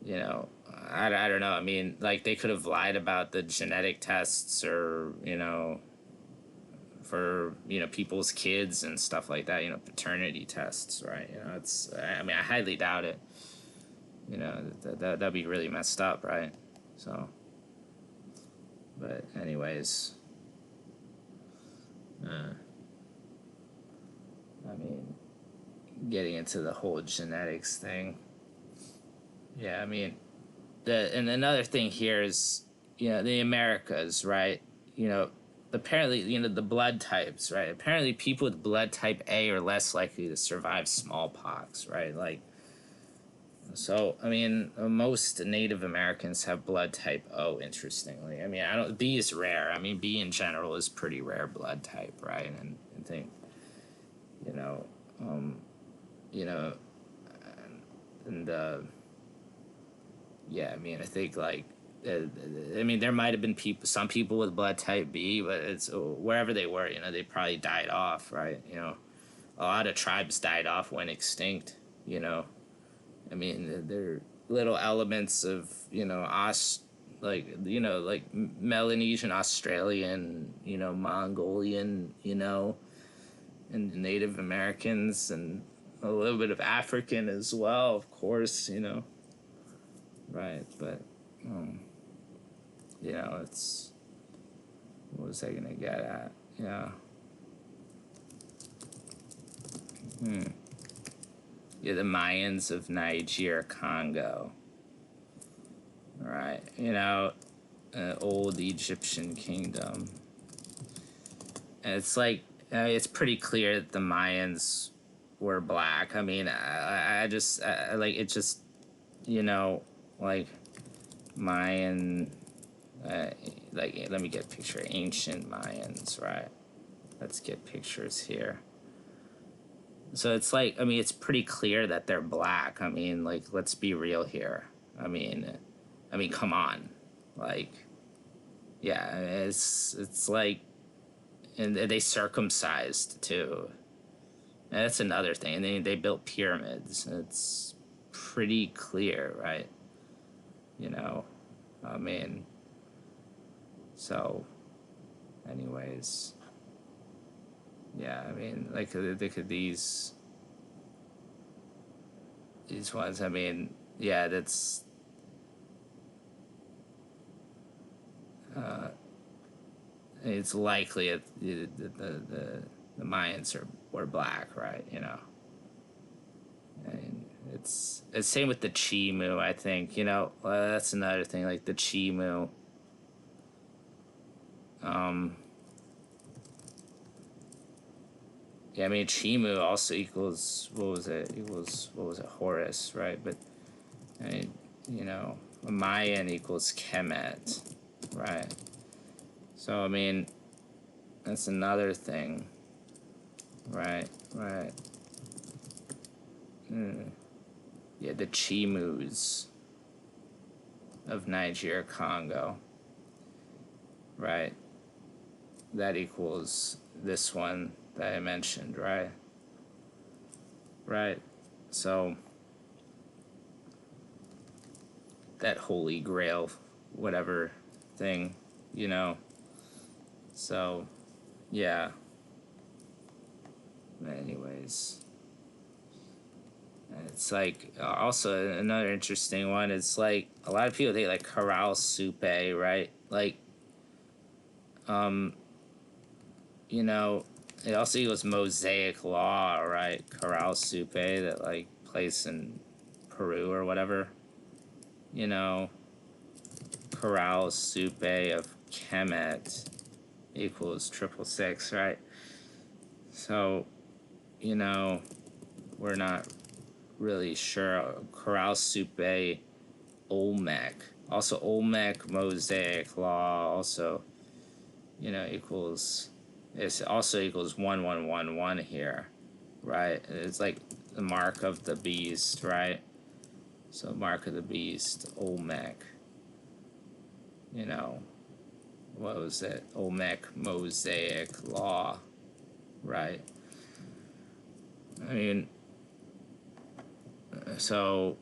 I don't know. I mean, like, they could have lied about the genetic tests or, for, people's kids and stuff like that, paternity tests, right? I mean, I highly doubt it. That'd be really messed up, right? So, but anyways, I mean, getting into the whole genetics thing. Yeah, I mean, and another thing here is, the Americas, right? Apparently, the blood types, right? Apparently, people with blood type A are less likely to survive smallpox, right? Like, so, I mean, most Native Americans have blood type O, interestingly. I mean, B is rare. I mean, B in general is pretty rare blood type, right? And I think, you know, um, you know, and yeah, I mean, I think like, I mean, there might have been some people with blood type B, but it's wherever they were, they probably died off, right? A lot of tribes died off, went extinct. I mean, they're little elements of like Melanesian, Australian, Mongolian, and Native Americans, and a little bit of African as well, of course, right? But it's what was I gonna get at? Yeah. Yeah, the Mayans of Niger, Congo. Right. Old Egyptian kingdom. And it's like, it's pretty clear that the Mayans were black. I mean, I just, like, it just, like, Mayan, like, let me get a picture. Ancient Mayans, right? Let's get pictures here. So it's like, I mean, it's pretty clear that they're black. I mean, like, let's be real here. I mean, come on. Like, yeah, it's like, and they circumcised too. And that's another thing. And they built pyramids. It's pretty clear, right? I mean, so, anyways, yeah, I mean, like, look at these ones. I mean, yeah, that's, it's likely the Mayans were black, right? And it's same with the Chimu. I think that's another thing. Like the Chimu. Yeah, I mean Chimu also equals what was it? Horus, right? But I mean, Mayan equals Kemet, right? So I mean, that's another thing, right? Yeah, the Chimus of Niger, Congo, right? That equals this one that I mentioned, right? Right. So that Holy Grail, whatever thing, So, yeah. Anyways. It's like also another interesting one. It's like a lot of people think like Corral Supe, right? Like, it also equals Mosaic Law, right? Corral Supe, that like place in Peru or whatever. Corral Supe of Kemet equals 666, right? So, we're not really sure. Corral Supe Olmec. Also Olmec Mosaic Law also, equals, it also equals 1111 here, right? It's like the mark of the beast, right? So mark of the beast, Olmec. What was it? Olmec Mosaic Law, right? I mean, so,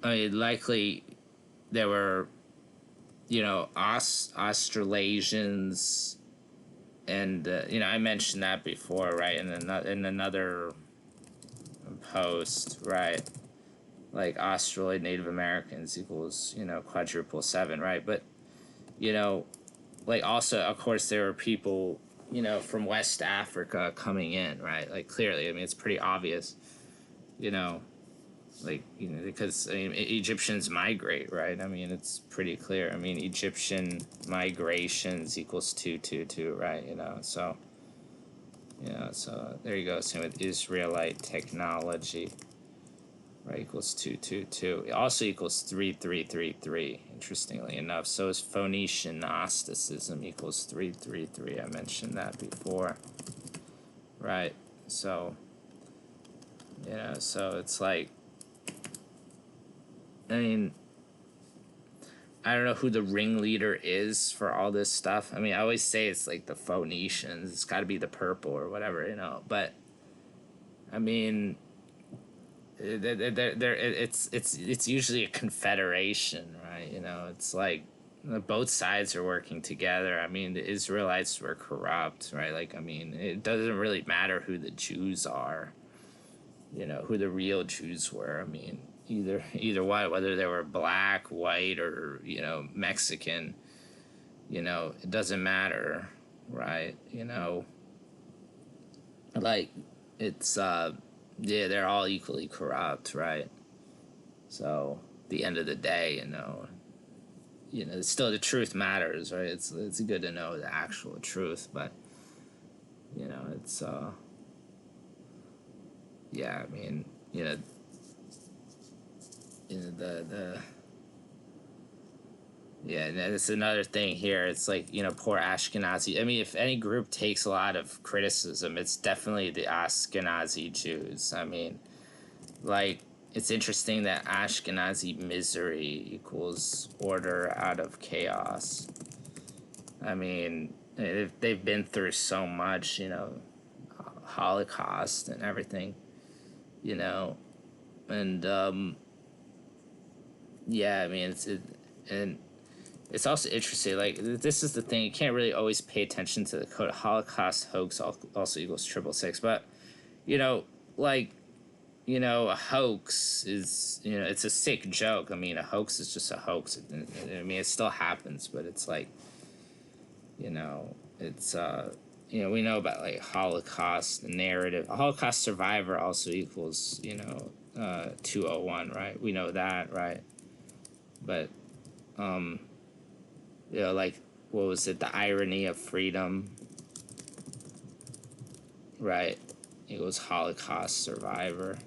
likely there were, Australasians, and I mentioned that before, right? In another post, right? Like Australian Native Americans equals quadruple 7, right? But like also, of course, there were people from West Africa coming in, right? Like clearly, I mean, it's pretty obvious, like because I mean Egyptians migrate, right? I mean it's pretty clear. I mean Egyptian migrations equals 222, right? So so there you go. Same with Israelite technology, right? Equals 222. It also equals 3333. Interestingly enough, so is Phoenician Gnosticism equals 333. I mentioned that before, right? So so it's like, I mean, I don't know who the ringleader is for all this stuff. I mean, I always say it's like the Phoenicians. It's got to be the purple or whatever, But I mean, it's usually a confederation, right? It's like both sides are working together. I mean, the Israelites were corrupt, right? Like, I mean, it doesn't really matter who the Jews are. Who the real Jews were. I mean, either one, whether they were black, white, or Mexican, it doesn't matter. right? You know, like it's yeah, they're all equally corrupt, right? So the end of the day, still the truth matters, right? It's good to know the actual truth, but it's yeah, I mean, the yeah, and it's another thing here. It's like, poor Ashkenazi. I mean, if any group takes a lot of criticism, it's definitely the Ashkenazi Jews. I mean, like, it's interesting that Ashkenazi misery equals order out of chaos. I mean, they've been through so much, Holocaust and everything, you know, and yeah, I mean, and it's also interesting. Like, this is the thing, you can't really always pay attention to the code. Holocaust hoax also equals 666, but you know, like, a hoax is, it's a sick joke. I mean, a hoax is just a hoax. I mean, it still happens, but it's like, it's we know about like Holocaust narrative. A Holocaust survivor also equals 201, right? We know that, right? But like, what was it? The irony of freedom, right? Equals Holocaust survivor,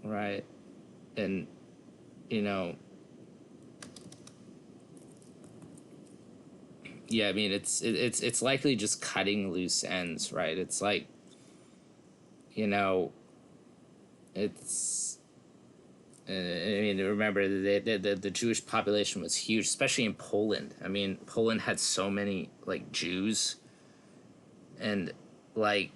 right? And you know yeah, I mean, it's likely just cutting loose ends, right? It's like, you know it's I mean, remember, the Jewish population was huge, especially in Poland. I mean, Poland had so many like Jews, and like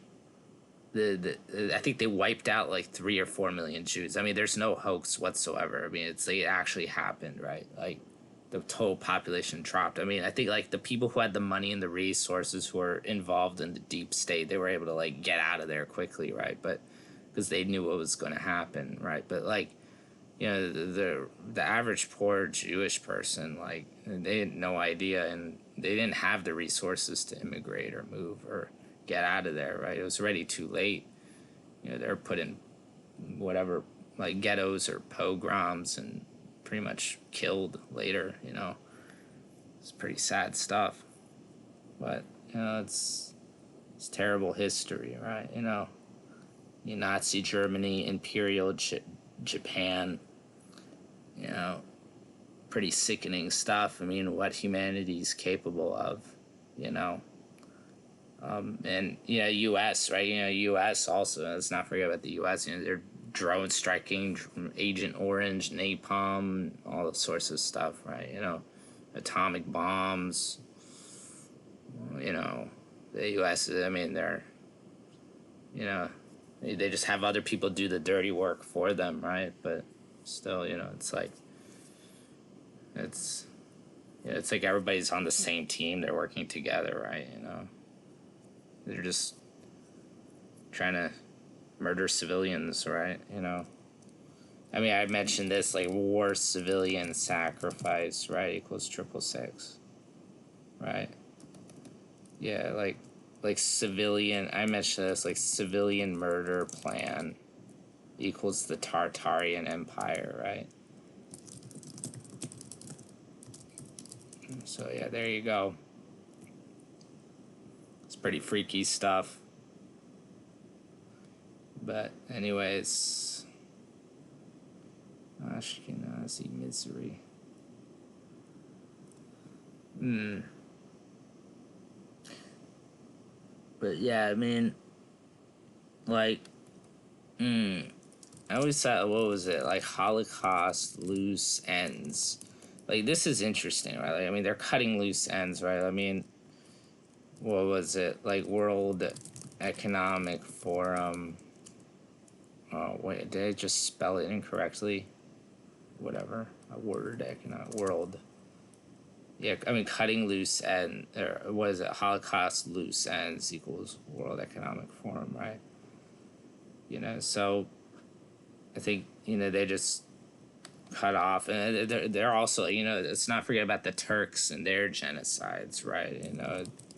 I think they wiped out like 3 or 4 million Jews. I mean, there's no hoax whatsoever. I mean, it actually happened, right? Like, the total population dropped. I mean, I think like the people who had the money and the resources who were involved in the deep state, they were able to like get out of there quickly, right? But because they knew what was going to happen, right? But like, the average poor Jewish person, like, they had no idea, and they didn't have the resources to immigrate or move or get out of there, right? It was already too late. They're put in whatever, like, ghettos or pogroms and pretty much killed later. It's pretty sad stuff, but it's terrible history, right? Nazi Germany, Imperial Japan, you know, pretty sickening stuff. I mean, what humanity's capable of, you know. And U.S., right? U.S. also. Let's not forget about the U.S. They're drone striking, Agent Orange, napalm, all the sorts of stuff, right? Atomic bombs. The U.S. I mean, you know, they just have other people do the dirty work for them, right? But still, it's like it's it's like everybody's on the same team. They're working together, right? They're just trying to murder civilians, right? I mean, I mentioned this, like, war civilian sacrifice, right, equals 666, right? Yeah, like civilian. I mentioned this, like, civilian murder plan equals the Tartarian Empire, right? So yeah, there you go. It's pretty freaky stuff. But anyways, Ashkenazi misery. But yeah, I mean, like, I always thought, what was it, like, Holocaust loose ends. Like, this is interesting, right? Like, I mean, they're cutting loose ends, right? I mean, what was it, like, World Economic Forum? Oh wait, did I just spell it incorrectly? Whatever, a word, economic world. Yeah, I mean, cutting loose end, or what is it? Holocaust loose ends equals World Economic Forum, right? So I think they just cut off, and they're also, let's not forget about the Turks and their genocides, right?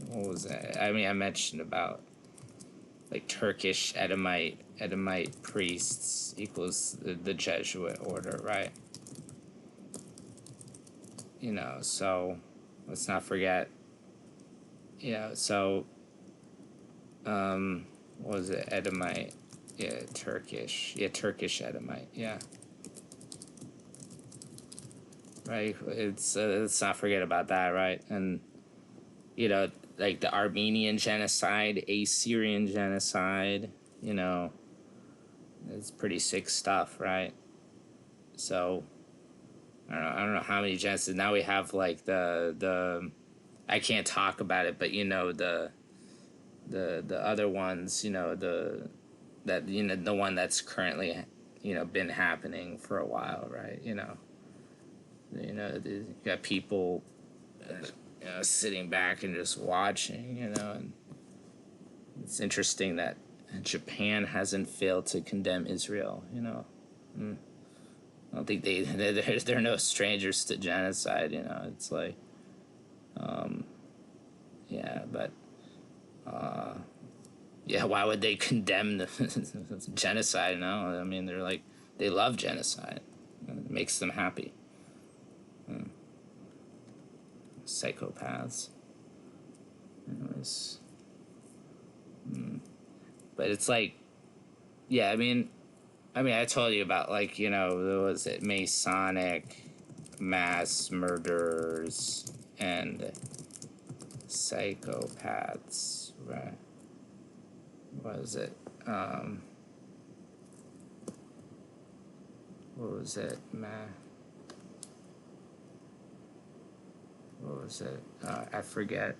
What was that? I mean, I mentioned about like Turkish Edomite priests equals the Jesuit order, right? So let's not forget. So what was it? Edomite, yeah, Turkish Edomite, yeah. Right, it's let's not forget about that, right? And like the Armenian genocide, Assyrian genocide, you know, it's pretty sick stuff, right? So I don't know how many genocides. Now we have like the I can't talk about it, but the other ones, the one that's currently been happening for a while, right? You got people sitting back and just watching, and it's interesting that Japan hasn't failed to condemn Israel. I don't think they're no strangers to genocide. It's like, yeah, but yeah, why would they condemn the genocide? No, I mean they love genocide. It makes them happy. Psychopaths. Anyways, but it's like, yeah, I told you about was it Masonic mass murderers and psychopaths, right? What was it? What was it? What was it? I forget.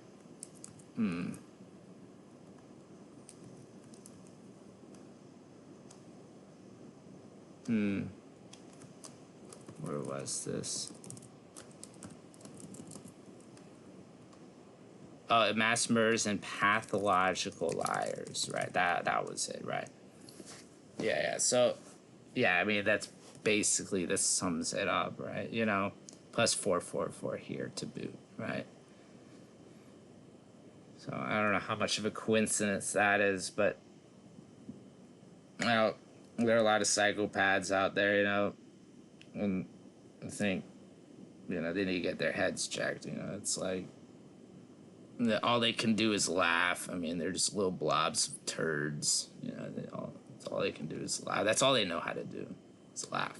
Where was this? Oh, mass murders and pathological liars, right? That was it, right? Yeah. So, yeah, that's basically, this sums it up, right? Plus 444 here to boot, right? So I don't know how much of a coincidence that is, but there are a lot of psychopaths out there, and I think they need to get their heads checked. It's like all they can do is laugh. They're just little blobs of turds. That's all they can do is laugh. That's all they know how to do is laugh.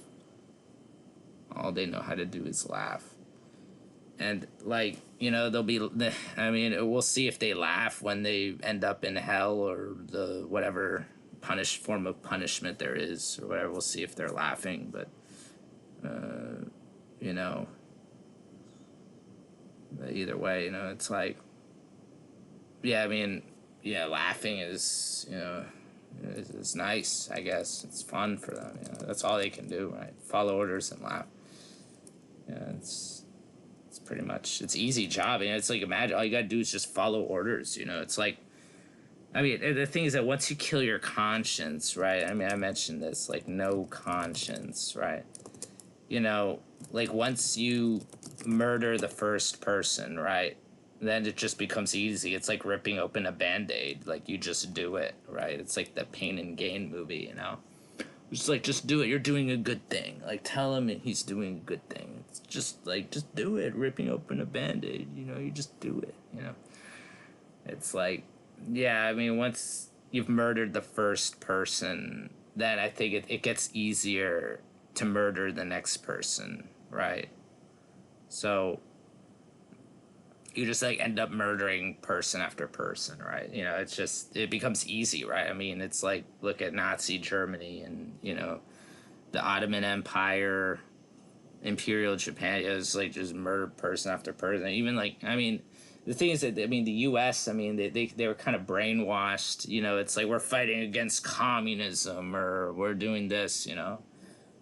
All they know how to do is laugh. And they'll be. We'll see if they laugh when they end up in hell or the whatever form of punishment there is or whatever. We'll see if they're laughing, but either way, it's like, yeah, laughing is, is nice, I guess. It's fun for them, That's all they can do, right? Follow orders and laugh. It's pretty much, it's easy job. It's like, imagine, all you gotta do is just follow orders, It's like, the thing is that once you kill your conscience, right? I mentioned this, like, no conscience, right? Like, once you murder the first person, right? Then it just becomes easy. It's like ripping open a Band-Aid. Like, you just do it, right? It's like the Pain and Gain movie, It's like, just do it. You're doing a good thing. Like, tell him he's doing a good thing. It's just like, just do it. Ripping open a Band-Aid, you just do it, It's like, yeah, once you've murdered the first person, then I think it gets easier to murder the next person, right? So you just like end up murdering person after person, right? It becomes easy, right? It's like, look at Nazi Germany and, the Ottoman Empire, Imperial Japan. It was like just murder person after person. Even like, the thing is that, the U.S., they were kind of brainwashed, it's like we're fighting against communism or we're doing this,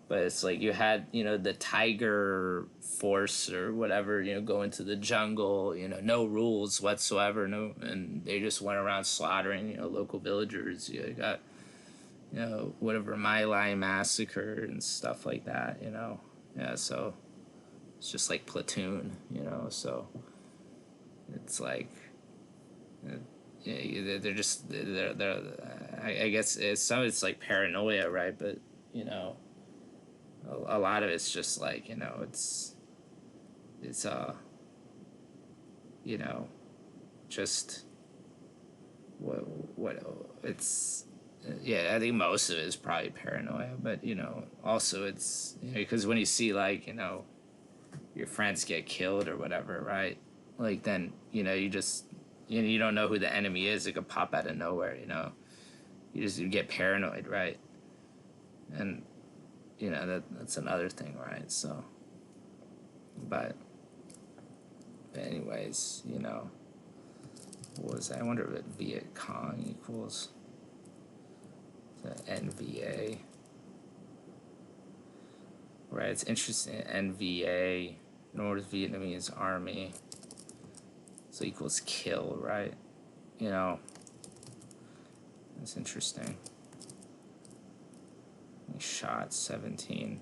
But it's like you had, the Tiger Force or whatever, go into the jungle, no rules whatsoever, and they just went around slaughtering, local villagers. You got, whatever, My Lai massacre and stuff like that, Yeah, so it's just like Platoon, you know. So it's like, yeah, they're just they're I guess it's like paranoia, right? But you know, a lot of it's just like, you know, it's you know, just what it's yeah, I think most of it is probably paranoia, but you know, also it's, you know, because when you see, like, you know, your friends get killed or whatever, right? Like, then, you know, you just, you know, you don't know who the enemy is. It could pop out of nowhere, you know. You get paranoid, right? And you know, that's another thing, right? So, but anyways, you know, what was that? I wonder what Viet Cong equals the NVA. Right, it's interesting. NVA, North Vietnamese Army, so equals kill, right? You know, that's interesting. Shot 17.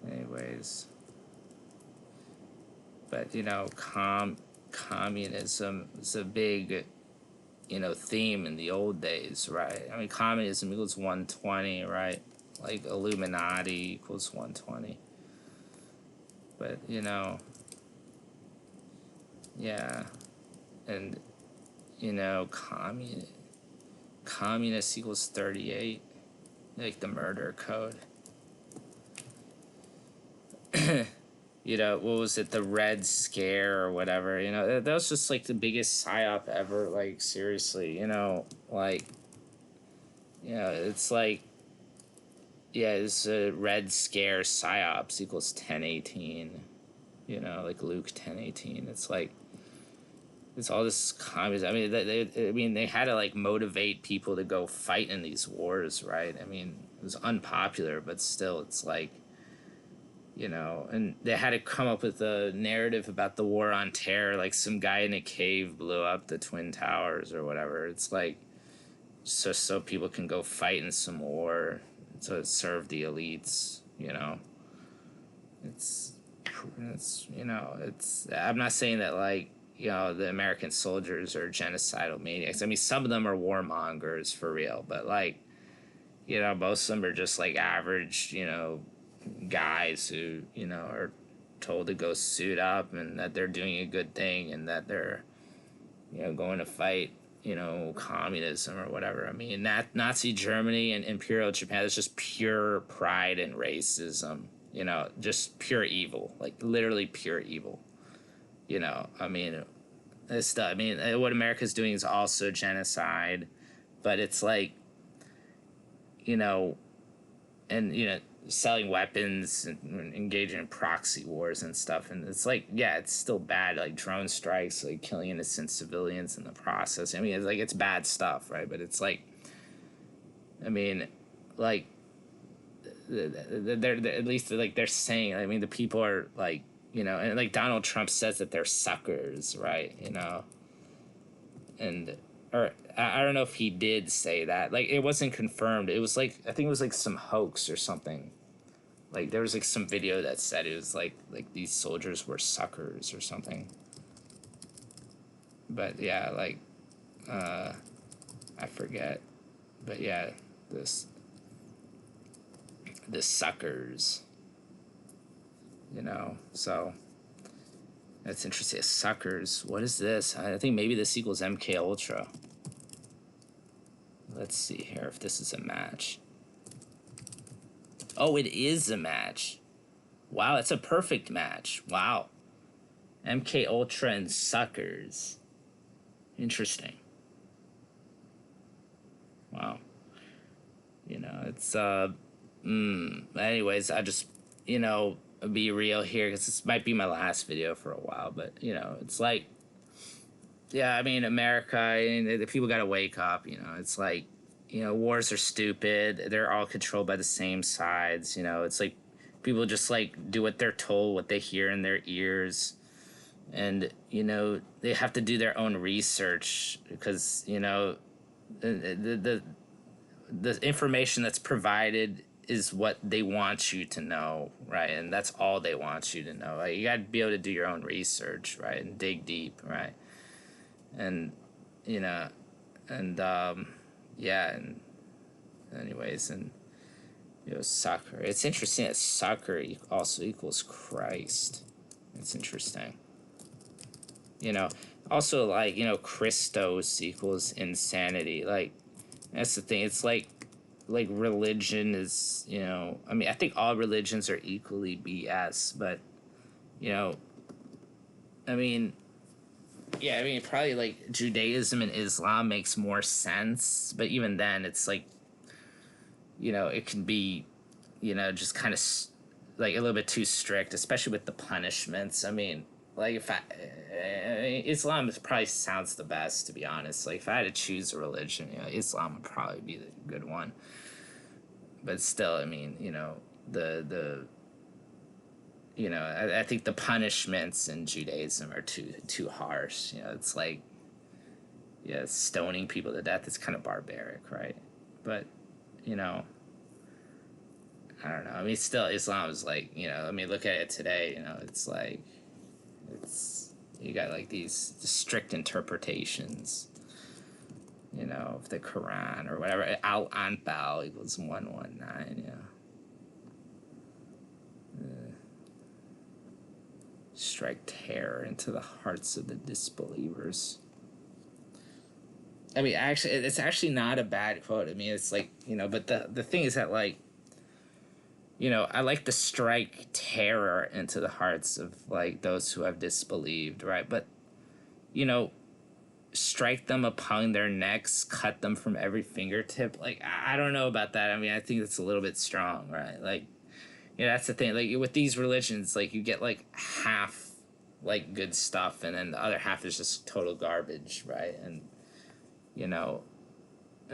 Anyways, but you know, communism is a big, you know, theme in the old days, right? I mean, communism equals 120, right? Like Illuminati equals 120. But you know, yeah, and you know, communist equals 38, like the murder code. You know, what was it, the Red Scare or whatever? You know, that was just like the biggest psyop ever. Like, seriously, you know, like, you know, it's like, yeah, it's a Red Scare psyops equals 1018. You know, like Luke 1018. It's like, it's all this communism. I mean, they had to like motivate people to go fight in these wars, right? I mean, it was unpopular, but still, it's like, you know, and they had to come up with a narrative about the war on terror, like some guy in a cave blew up the Twin Towers or whatever. It's like, so people can go fight in some war to serve the elites, you know. It's you know, it's, I'm not saying that, like, you know, the American soldiers are genocidal maniacs. I mean, some of them are warmongers for real, but like, you know, most of them are just like average, you know, guys who, you know, are told to go suit up and that they're doing a good thing and that they're, you know, going to fight, you know, communism or whatever. I mean, Nazi Germany and Imperial Japan is just pure pride and racism, you know, just pure evil, like literally pure evil. You know, I mean, I mean, what America's doing is also genocide, but it's like, you know, and you know, selling weapons and engaging in proxy wars and stuff, and it's like, yeah, it's still bad, like drone strikes, like killing innocent civilians in the process. I mean, it's like, it's bad stuff, right? But it's like, I mean, like, they're at least, like, they're saying, I mean, the people are like, you know, and like Donald Trump says that they're suckers, right? You know, and or I don't know if he did say that, like, it wasn't confirmed. It was like, I think it was like some hoax or something. Like, there was like some video that said it was like these soldiers were suckers or something. But yeah, like, I forget. But yeah, this the suckers, you know. So that's interesting. Suckers. What is this? I think maybe this equals MK Ultra. Let's see here if this is a match. Oh, it is a match. Wow, it's a perfect match. Wow. MK Ultra and suckers. Interesting. Wow. You know, it's anyways, I just, you know, be real here, because this might be my last video for a while, but you know, it's like, yeah, I mean, America, and the people got to wake up. You know, it's like, you know, wars are stupid. They're all controlled by the same sides. You know, it's like people just like do what they're told, what they hear in their ears, and you know, they have to do their own research, because you know, the information that's provided is what they want you to know, right? And that's all they want you to know. Like, you got to be able to do your own research, right, and dig deep, right? And you know, and yeah, and anyways, and soccer. It's interesting that soccer also equals Christ. It's interesting. Also, like, Christos equals insanity. Like, that's the thing. It's like religion is, I mean, I think all religions are equally BS, but, you know, I mean, yeah, I mean, probably like Judaism and Islam makes more sense, but even then, it's like, it can be, just kind of like a little bit too strict, especially with the punishments. I mean, like if Islam probably sounds the best, to be honest. Like if I had to choose a religion, Islam would probably be the good one. But still, I mean, the I think the punishments in Judaism are too harsh. It's like, stoning people to death is kind of barbaric, right? But, I don't know. I mean, still, Islam is like, I mean, look at it today, it's like, you got like these strict interpretations, of the Quran or whatever. Al-Anfal equals 119, strike terror into the hearts of the disbelievers. I mean, actually, it's actually not a bad quote. I mean, it's like, but the thing is that, like, I like to strike terror into the hearts of, like, those who have disbelieved, right? But, strike them upon their necks, cut them from every fingertip. Like, I don't know about that. I mean, I think it's a little bit strong, right? Like, that's the thing. Like, with these religions, like, you get, like, half, like, good stuff, and then the other half is just total garbage, right? And, I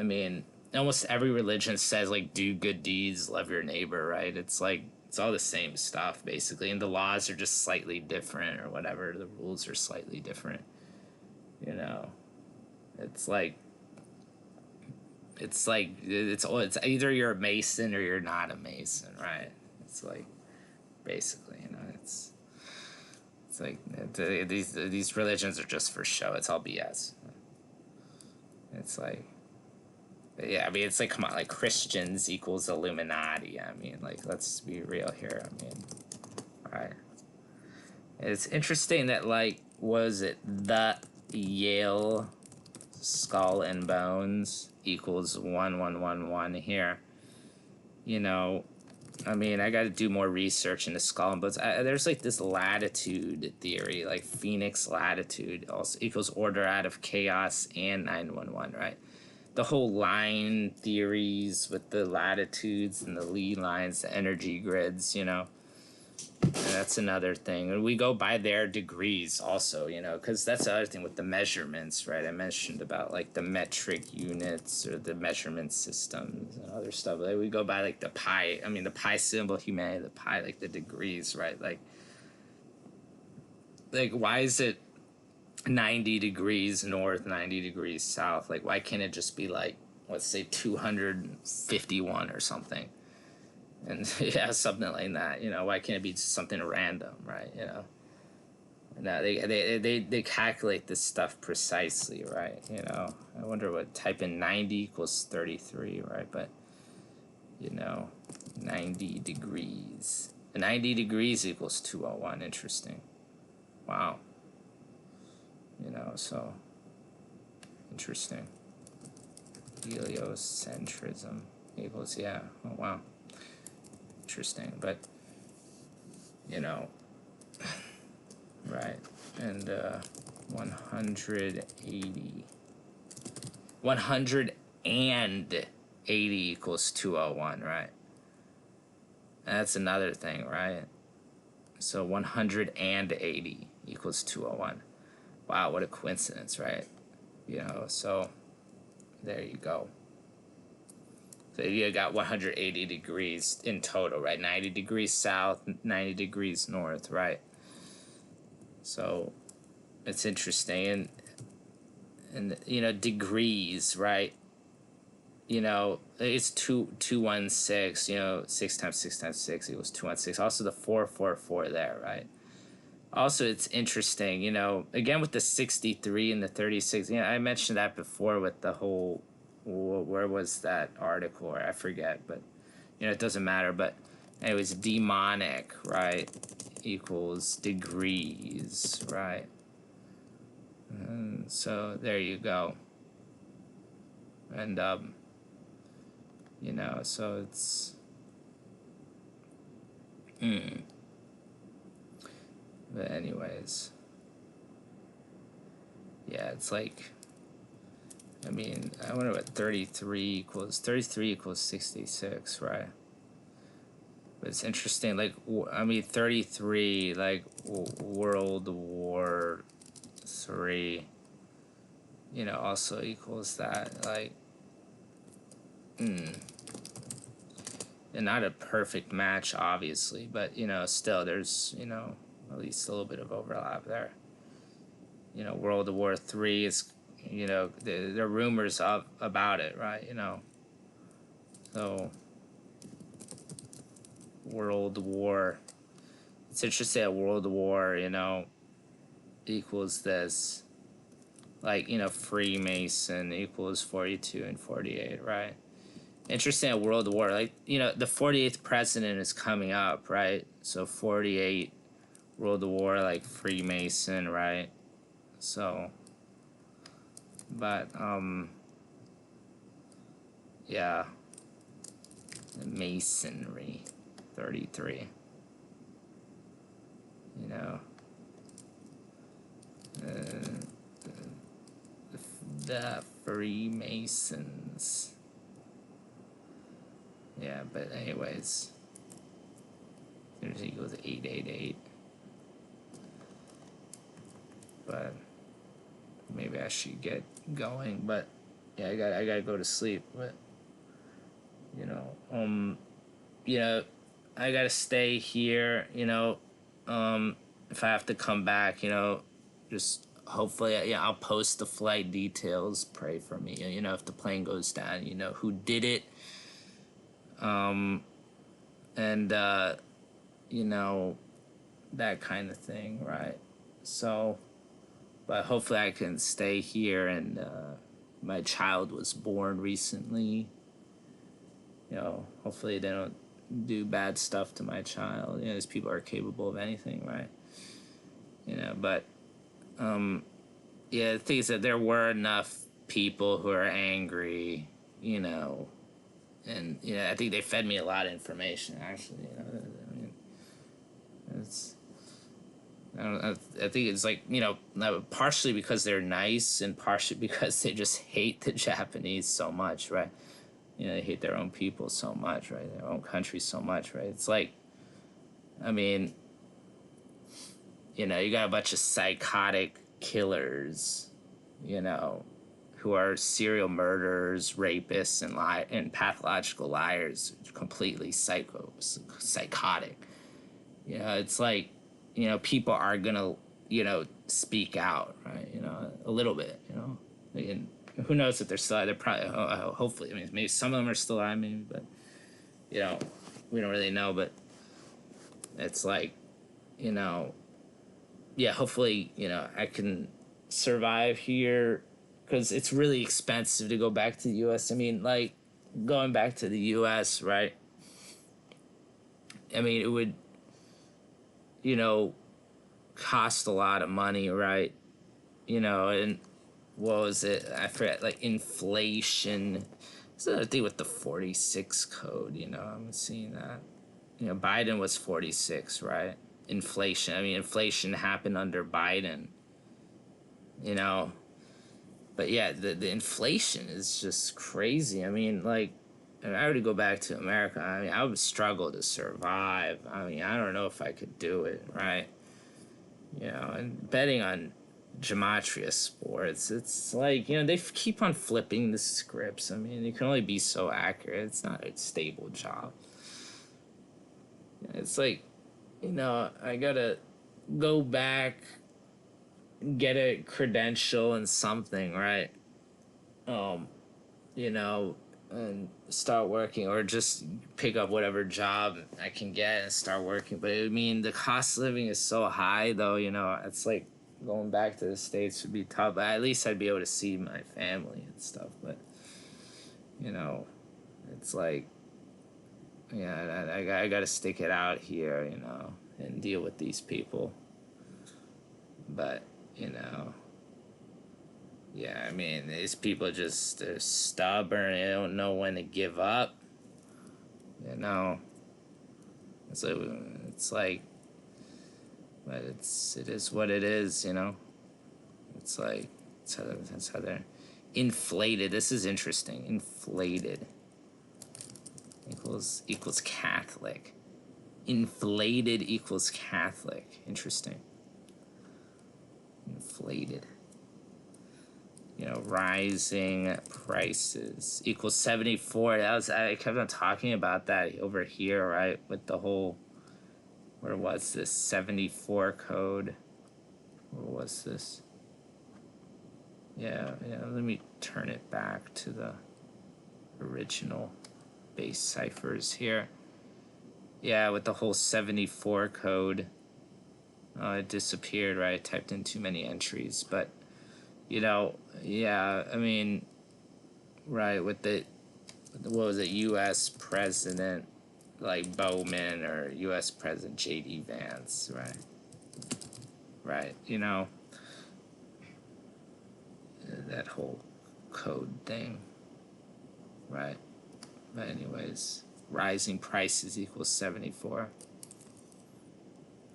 mean, almost every religion says, like, do good deeds, love your neighbor, right? It's like, it's all the same stuff, basically, and the laws are just slightly different or whatever. The rules are slightly different, It's like, it's either you're a Mason or you're not a Mason, right? It's like, basically, it's like, these religions are just for show. It's all BS. It's like, yeah, I mean, it's like, come on, like, Christians equals Illuminati. I mean, like, let's be real here. I mean, all right. It's interesting that, like, was it the Yale Skull and Bones equals 1111 here? I mean, I got to do more research into Skull and Bones. There's like this latitude theory, like Phoenix latitude also equals order out of chaos and 911, right? The whole line theories with the latitudes and the lead lines, the energy grids, and that's another thing. And we go by their degrees also, because that's the other thing with the measurements, right? I mentioned about, like, the metric units or the measurement systems and other stuff. Like, we go by, like, the pi. I mean, the pi symbol, humanity, the pi, like, the degrees, right? Like, why is it 90 degrees north, 90 degrees south? Like, why can't it just be, like, let's say 251 or something? And yeah, something like that. Why can't it be just something random, right? No, they calculate this stuff precisely, right? I wonder what, type in 90 equals 33, right? But 90 degrees. 90 degrees equals 201. Interesting. Wow. So interesting. Heliocentrism equals, yeah. Oh, wow. Interesting, but right, and 180 equals 201, right? That's another thing, right? So 180 equals 201. Wow, what a coincidence, right? So there you go. So you got 180 degrees in total, right? 90 degrees south, 90 degrees north, right? So it's interesting. And degrees, right? you know, it's 216, you know, 6 times 6 times 6 equals 216. Also the 444 there, right? Also, it's interesting, you know, again with the 63 and the 36. You know, I mentioned that before with the whole, where was that article? I forget, but you know, it doesn't matter. But anyways, demonic, right, equals degrees, right? And so there you go. And you know, so it's but anyways, yeah, it's like, I mean, I wonder what 33 equals. 33 equals 66, right? But it's interesting, like, I mean, 33, like, World War III, you know, also equals that, like, and not a perfect match, obviously, but, you know, still, there's, you know, at least a little bit of overlap there. You know, World War III is, you know, there are rumors about it, right? You know, so World War. It's interesting that World War, you know, equals this. Like, you know, Freemason equals 42 and 48, right? Interesting that World War, like, you know, the 48th president is coming up, right? So 48, World War, like Freemason, right? So, but, yeah, Masonry, 33, you know. The Freemasons. Yeah, but anyways, there's equals 888. But maybe I should get going. But yeah, I gotta go to sleep. But you know, I gotta stay here. You know, if I have to come back, you know, just hopefully, yeah, I'll post the flight details. Pray for me. You know, if the plane goes down, you know who did it. And you know, that kind of thing, right? So, but hopefully I can stay here. And my child was born recently. You know, hopefully they don't do bad stuff to my child. You know, these people are capable of anything, right? You know, but yeah, the thing is that there were enough people who are angry, you know, and you know, I think they fed me a lot of information. Actually, you know, I mean, it's. I think it's like, you know, partially because they're nice and partially because they just hate the Japanese so much, right? You know, they hate their own people so much, right? Their own country so much, right? It's like, I mean, you know, you got a bunch of psychotic killers, you know, who are serial murderers, rapists, and pathological liars, completely psychotic. You know, it's like, you know, people are gonna, you know, speak out, right? You know, a little bit, you know. And who knows if they're still alive? They're probably, hopefully, I mean, maybe some of them are still alive, maybe, but, you know, we don't really know. But it's like, you know, yeah, hopefully, you know, I can survive here because it's really expensive to go back to the U.S. I mean, like, going back to the U.S., right? I mean, it would, you know, cost a lot of money, right? You know, and what was it? I forget, like inflation. It's another thing with the 46 code, you know, I'm seeing that. You know, Biden was 46, right? Inflation. I mean, inflation happened under Biden, you know. But yeah, the inflation is just crazy. I mean, like, if I were to go back to America, I mean, I would struggle to survive. I mean, I don't know if I could do it, right? You know, and betting on gematria sports, it's like, you know, they keep on flipping the scripts. I mean, you can only be so accurate. It's not a stable job. It's like, you know, I gotta go back, get a credential in something, right? You know, and start working, or just pick up whatever job I can get and start working. But I mean, the cost of living is so high, though. You know, it's like going back to the States would be tough. But at least I'd be able to see my family and stuff. But you know, it's like, yeah, I got to stick it out here, you know, and deal with these people. But you know, yeah, I mean, these people just, they're stubborn. They don't know when to give up. You know, it's like, but it is what it is. You know, it's like that's how they're inflated. This is interesting. Inflated equals Catholic. Inflated equals Catholic. Interesting. Inflated. You know, rising prices equals 74. I kept on talking about that over here, right? With the whole, where was this 74 code? Where was this? Yeah, let me turn it back to the original base ciphers here. Yeah, with the whole 74 code. It disappeared, right? I typed in too many entries, but you know, yeah, I mean, right, with what was it, U.S. President, like Bowman, or U.S. President J.D. Vance, right? Right, you know, that whole code thing, right? But anyways, rising prices equals 74.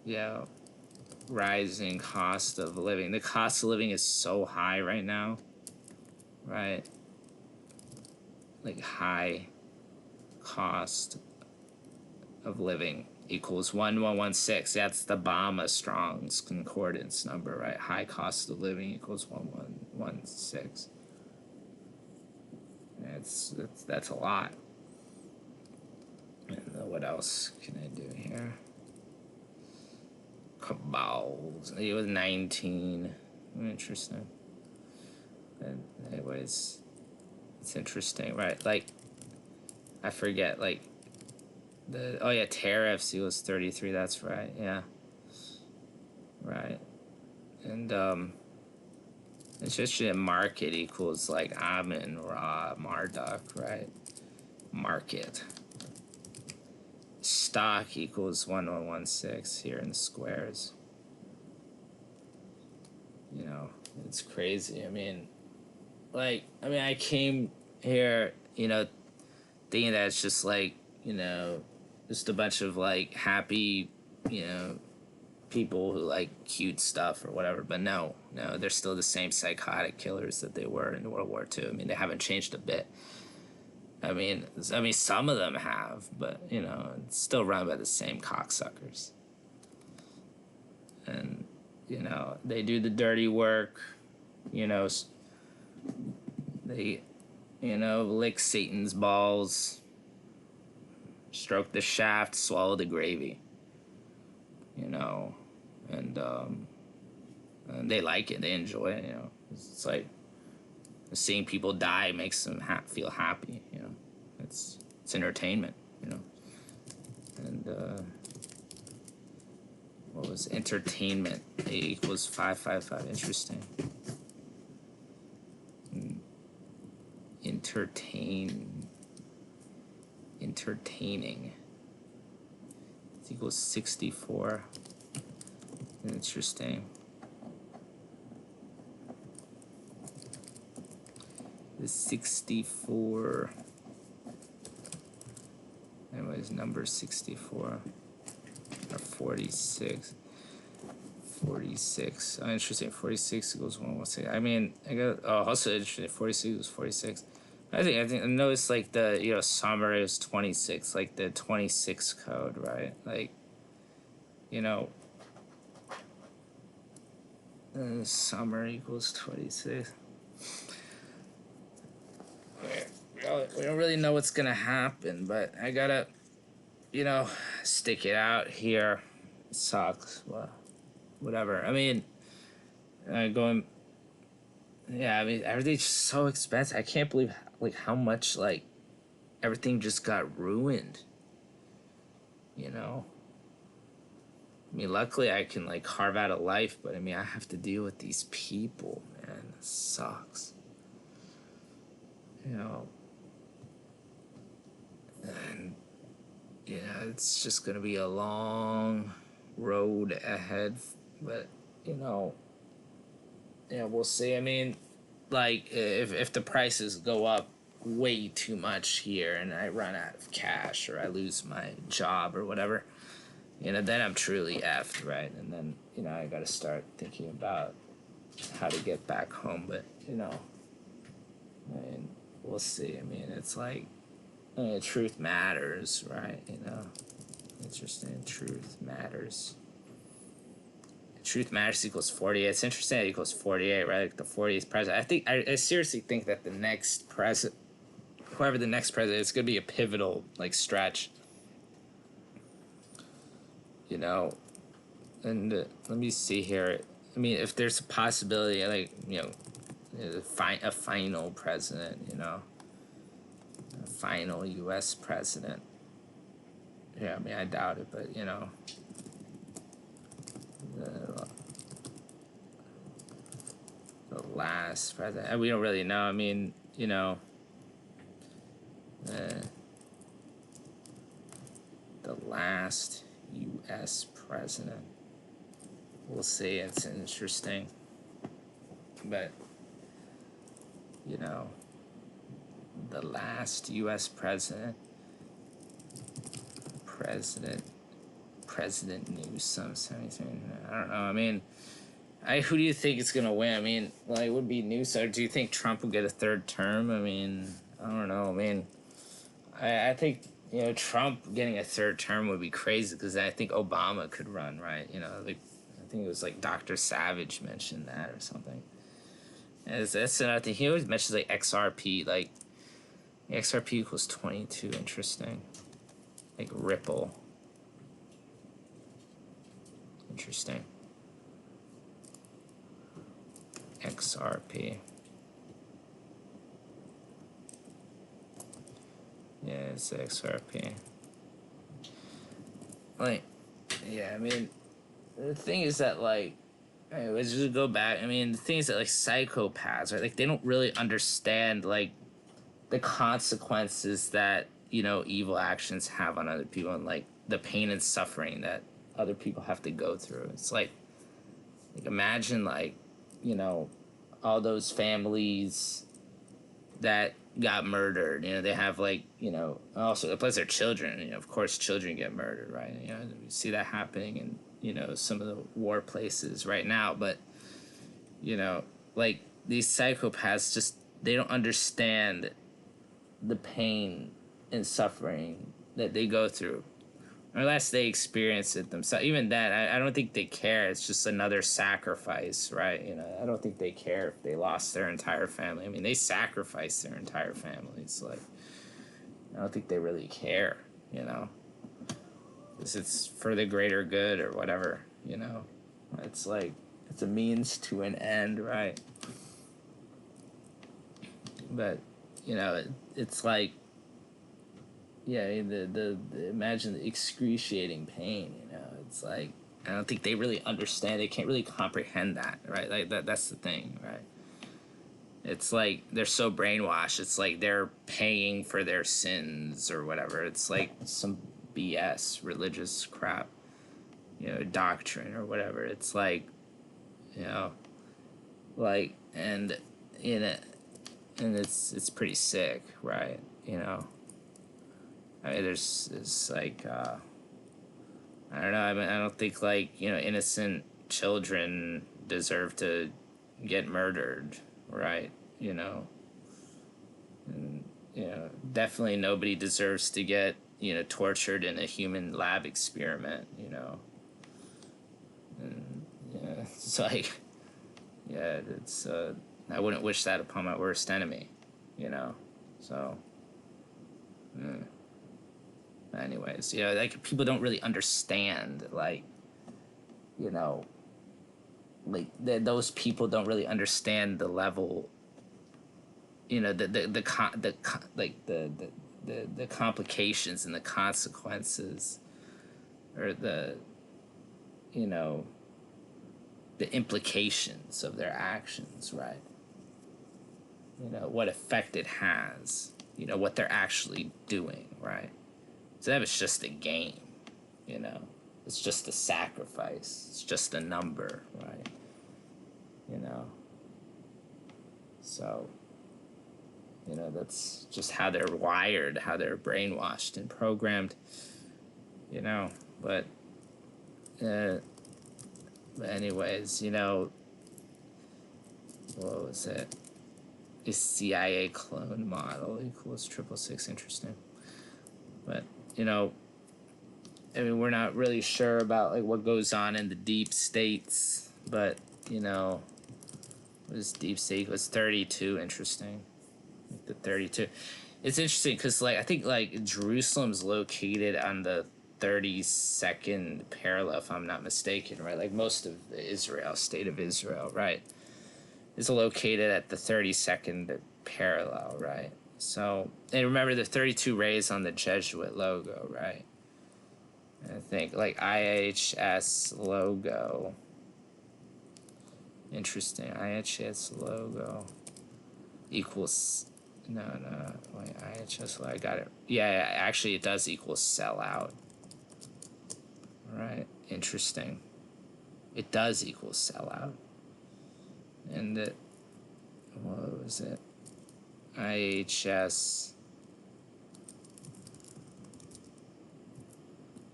Yeah, rising cost of living. The cost of living is so high right now, right? Like, high cost of living equals 1116. That's the Bama Strong's concordance number, right? High cost of living equals 1116. That's a lot. And what else can I do here? Cabals. It was 19. Interesting. And anyways, it's interesting, right? Like, I forget, like, tariffs, it was 33, that's right, yeah. Right. And it's just a market equals like Amun Ra Marduk, right? Market. Stock equals 1116 here in the squares. You know, it's crazy. I mean, I came here, you know, thinking that it's just like, you know, just a bunch of like happy, you know, people who like cute stuff or whatever. But no, they're still the same psychotic killers that they were in World War II. I mean, they haven't changed a bit. I mean, some of them have, but you know, it's still run by the same cocksuckers. And you know, they do the dirty work. You know, they, you know, lick Satan's balls, stroke the shaft, swallow the gravy. You know, and they like it. They enjoy it. You know, it's like seeing people die makes them feel happy. You know, it's entertainment. You know, and what was entertainment? A equals 555. Interesting. Entertaining. It equals 64. Interesting. The 64. Anyways, number 64. Or 46. 46. Oh, interesting. 46 equals 116. I mean, also interesting. 46 equals 46. I noticed like the, you know, summer is 26, like the 26 code, right? Like, you know, summer equals 26. We don't really know what's gonna happen, but I gotta, you know, stick it out here. It sucks. Well, whatever. I mean, yeah, I mean, everything's so expensive. I can't believe like how much like everything just got ruined, you know? I mean, luckily I can like carve out a life, but I mean, I have to deal with these people, man. It sucks. You know, and yeah, it's just gonna be a long road ahead, but you know, yeah, we'll see. I mean, like if the prices go up way too much here and I run out of cash or I lose my job or whatever, you know, then I'm truly effed, right? And then, you know, I got to start thinking about how to get back home. But, you know, I mean, we'll see. I mean, it's like, I mean, truth matters, right? You know, interesting. Truth matters. Truth matters equals 48. It's interesting that it equals 48, right? Like the 40th president. I seriously think that the next president, whoever the next president, it's going to be a pivotal, like, stretch. You know, and let me see here. I mean, if there's a possibility, like, you know, a final president, you know, a final U.S. president. Yeah, I mean, I doubt it, but, you know, the last president, we don't really know. I mean, you know, the last U.S. president. We'll see. It's interesting. But, you know, the last U.S. president, President Newsom, 17, I don't know. I mean, who do you think is going to win? I mean, like, it would be Newsom. Or do you think Trump will get a third term? I mean, I don't know. I mean, I think, you know, Trump getting a third term would be crazy because I think Obama could run, right? You know, like, I think it was like Dr. Savage mentioned that or something. And that's another thing. He always mentions like XRP, like XRP equals 22. Interesting. Like Ripple. Interesting. XRP. Yeah, it's XRP. Like, yeah, I mean, the thing is that, like, let's just go back. I mean, the thing is that, like, psychopaths, right? Like, they don't really understand, like, the consequences that, you know, evil actions have on other people and, like, the pain and suffering that other people have to go through. It's like imagine, like, you know, all those families that got murdered. You know, they have, like, you know, also, plus their children. You know, of course, children get murdered, right? You know, we see that happening in, you know, some of the war places right now. But, you know, like, these psychopaths just, they don't understand the pain and suffering that they go through. Unless they experience it themselves. Even then, I don't think they care. It's just another sacrifice, right? You know, I don't think they care if they lost their entire family. I mean, they sacrificed their entire families. Like, I don't think they really care, you know? Because it's for the greater good or whatever, you know? It's like, it's a means to an end, right? But, you know, it's like, yeah, the imagine the excruciating pain, you know. It's like, I don't think they really understand. They can't really comprehend that, right? Like, that's the thing, right? It's like they're so brainwashed. It's like they're paying for their sins or whatever. It's like some BS, religious crap, you know, doctrine or whatever. It's like, you know, like, and in it, and it's pretty sick, right? You know. I mean, there's like, I don't know. I mean, I don't think, like, you know, innocent children deserve to get murdered, right? You know, and, you know, definitely nobody deserves to get, you know, tortured in a human lab experiment, you know. And, yeah, it's like, yeah, it's, I wouldn't wish that upon my worst enemy, you know, so, anyways, you know, like, people don't really understand, like, you know, like, those people don't really understand the level, you know, the the complications and the consequences, or the, you know, the implications of their actions, right? You know, what effect it has, you know, what they're actually doing, right? So that was just a game, you know. It's just a sacrifice. It's just a number, right? You know. So, you know, that's just how they're wired, how they're brainwashed and programmed, you know. But anyways, you know, what was it? A CIA clone model equals 666. Interesting. But, you know, I mean, we're not really sure about like what goes on in the deep states, but, you know, this deep state was 32. Interesting. Like the 32. It's interesting because, like, I think like Jerusalem's located on the 32nd parallel, if I'm not mistaken, right? Like most of the Israel, state of Israel, right, is located at the 32nd parallel, right? So, and remember the 32 rays on the Jesuit logo, right? And I think like IHS logo. Interesting. IHS logo equals, no, wait, IHS, I got it. Yeah, actually it does equal sellout. Right, interesting. It does equal sellout. And it, what was it? IHS.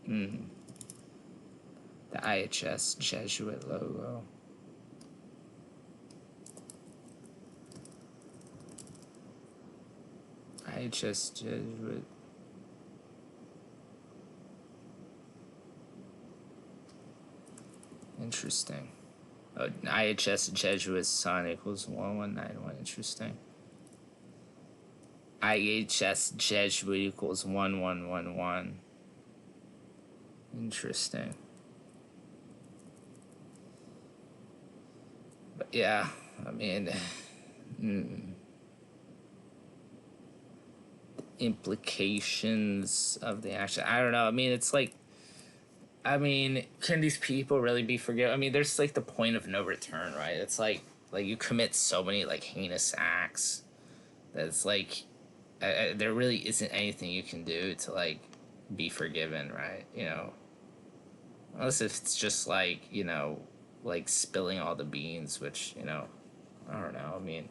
The IHS Jesuit logo. IHS Jesuit. Interesting. Oh, IHS Jesuit Sun equals 1191. Interesting. IHS Jesuit equals 1111. Interesting. But yeah, I mean, implications of the action. I don't know. I mean, it's like, I mean, can these people really be forgiven? I mean, there's like the point of no return, right? It's like you commit so many like heinous acts that it's like there really isn't anything you can do to like be forgiven, right? You know, unless if it's just like, you know, like spilling all the beans, which, you know, I don't know. I mean,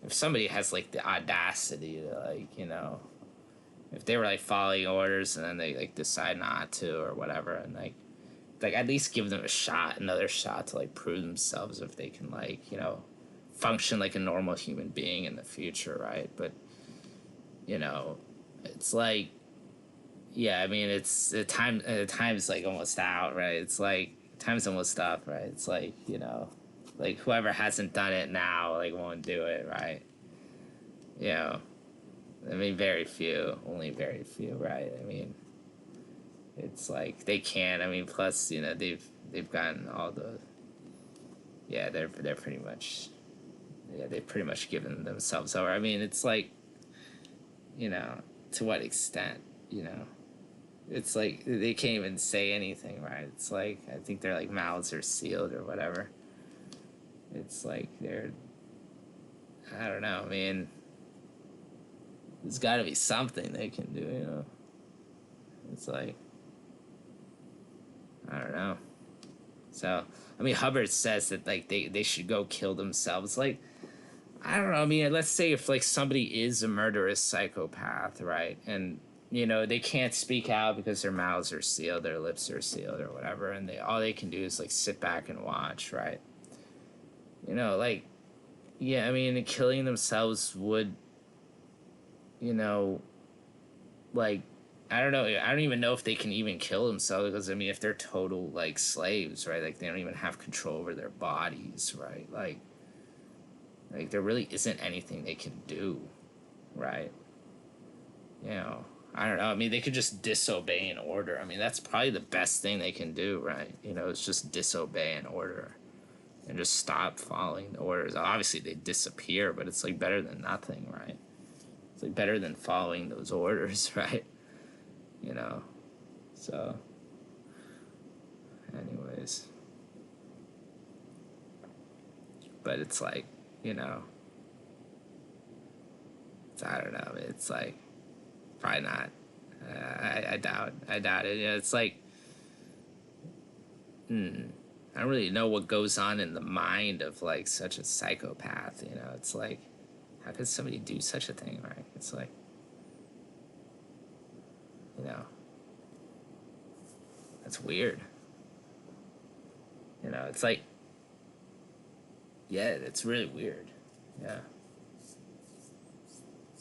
if somebody has like the audacity to like, you know, if they were like following orders and then they like decide not to or whatever, and like at least give them a shot, another shot to like prove themselves if they can like, you know, function like a normal human being in the future, right? But, you know, it's like, yeah, I mean, it's time's like almost out, right? It's like time's almost up, right? It's like, you know, like whoever hasn't done it now like won't do it, right? You know, I mean, very few, only very few, right? I mean, it's like they can't. I mean, plus, you know, they've gotten all the, yeah, they're pretty much, yeah, they've pretty much given themselves over. I mean, it's like, you know, to what extent, you know, it's like they can't even say anything, right? It's like I think their like mouths are sealed or whatever. It's like they're, I don't know. I mean, there's got to be something they can do, you know. It's like, I don't know. So, I mean, Hubbard says that like they should go kill themselves. Like, I don't know. I mean, let's say if like somebody is a murderous psychopath, right? And, you know, they can't speak out because their mouths are sealed, their lips are sealed or whatever, and all they can do is like sit back and watch, right? You know, like, yeah, I mean, killing themselves would, you know, like, I don't know. I don't even know if they can even kill themselves because, I mean, if they're total, like, slaves, right? Like, they don't even have control over their bodies, right? Like there really isn't anything they can do, right? You know, I don't know. I mean, they could just disobey an order. I mean, that's probably the best thing they can do, right? You know, it's just disobey an order and just stop following the orders. Obviously, they disappear, but it's, like, better than nothing, right? like better than following those orders, right? You know, so anyways, but it's like, you know, I don't know, it's like probably not. I doubt it. Yeah, it's like, I don't really know what goes on in the mind of like such a psychopath. You know, it's like, how could somebody do such a thing, right? It's like, you know, that's weird. You know, it's like, yeah, it's really weird. Yeah.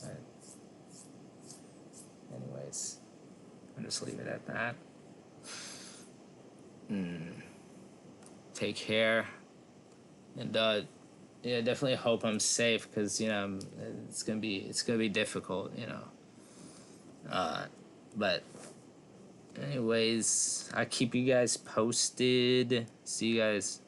But anyways, I'll just leave it at that. Take care, and yeah, definitely hope I'm safe, because you know it's gonna be difficult, you know. But anyways, I keep you guys posted. See you guys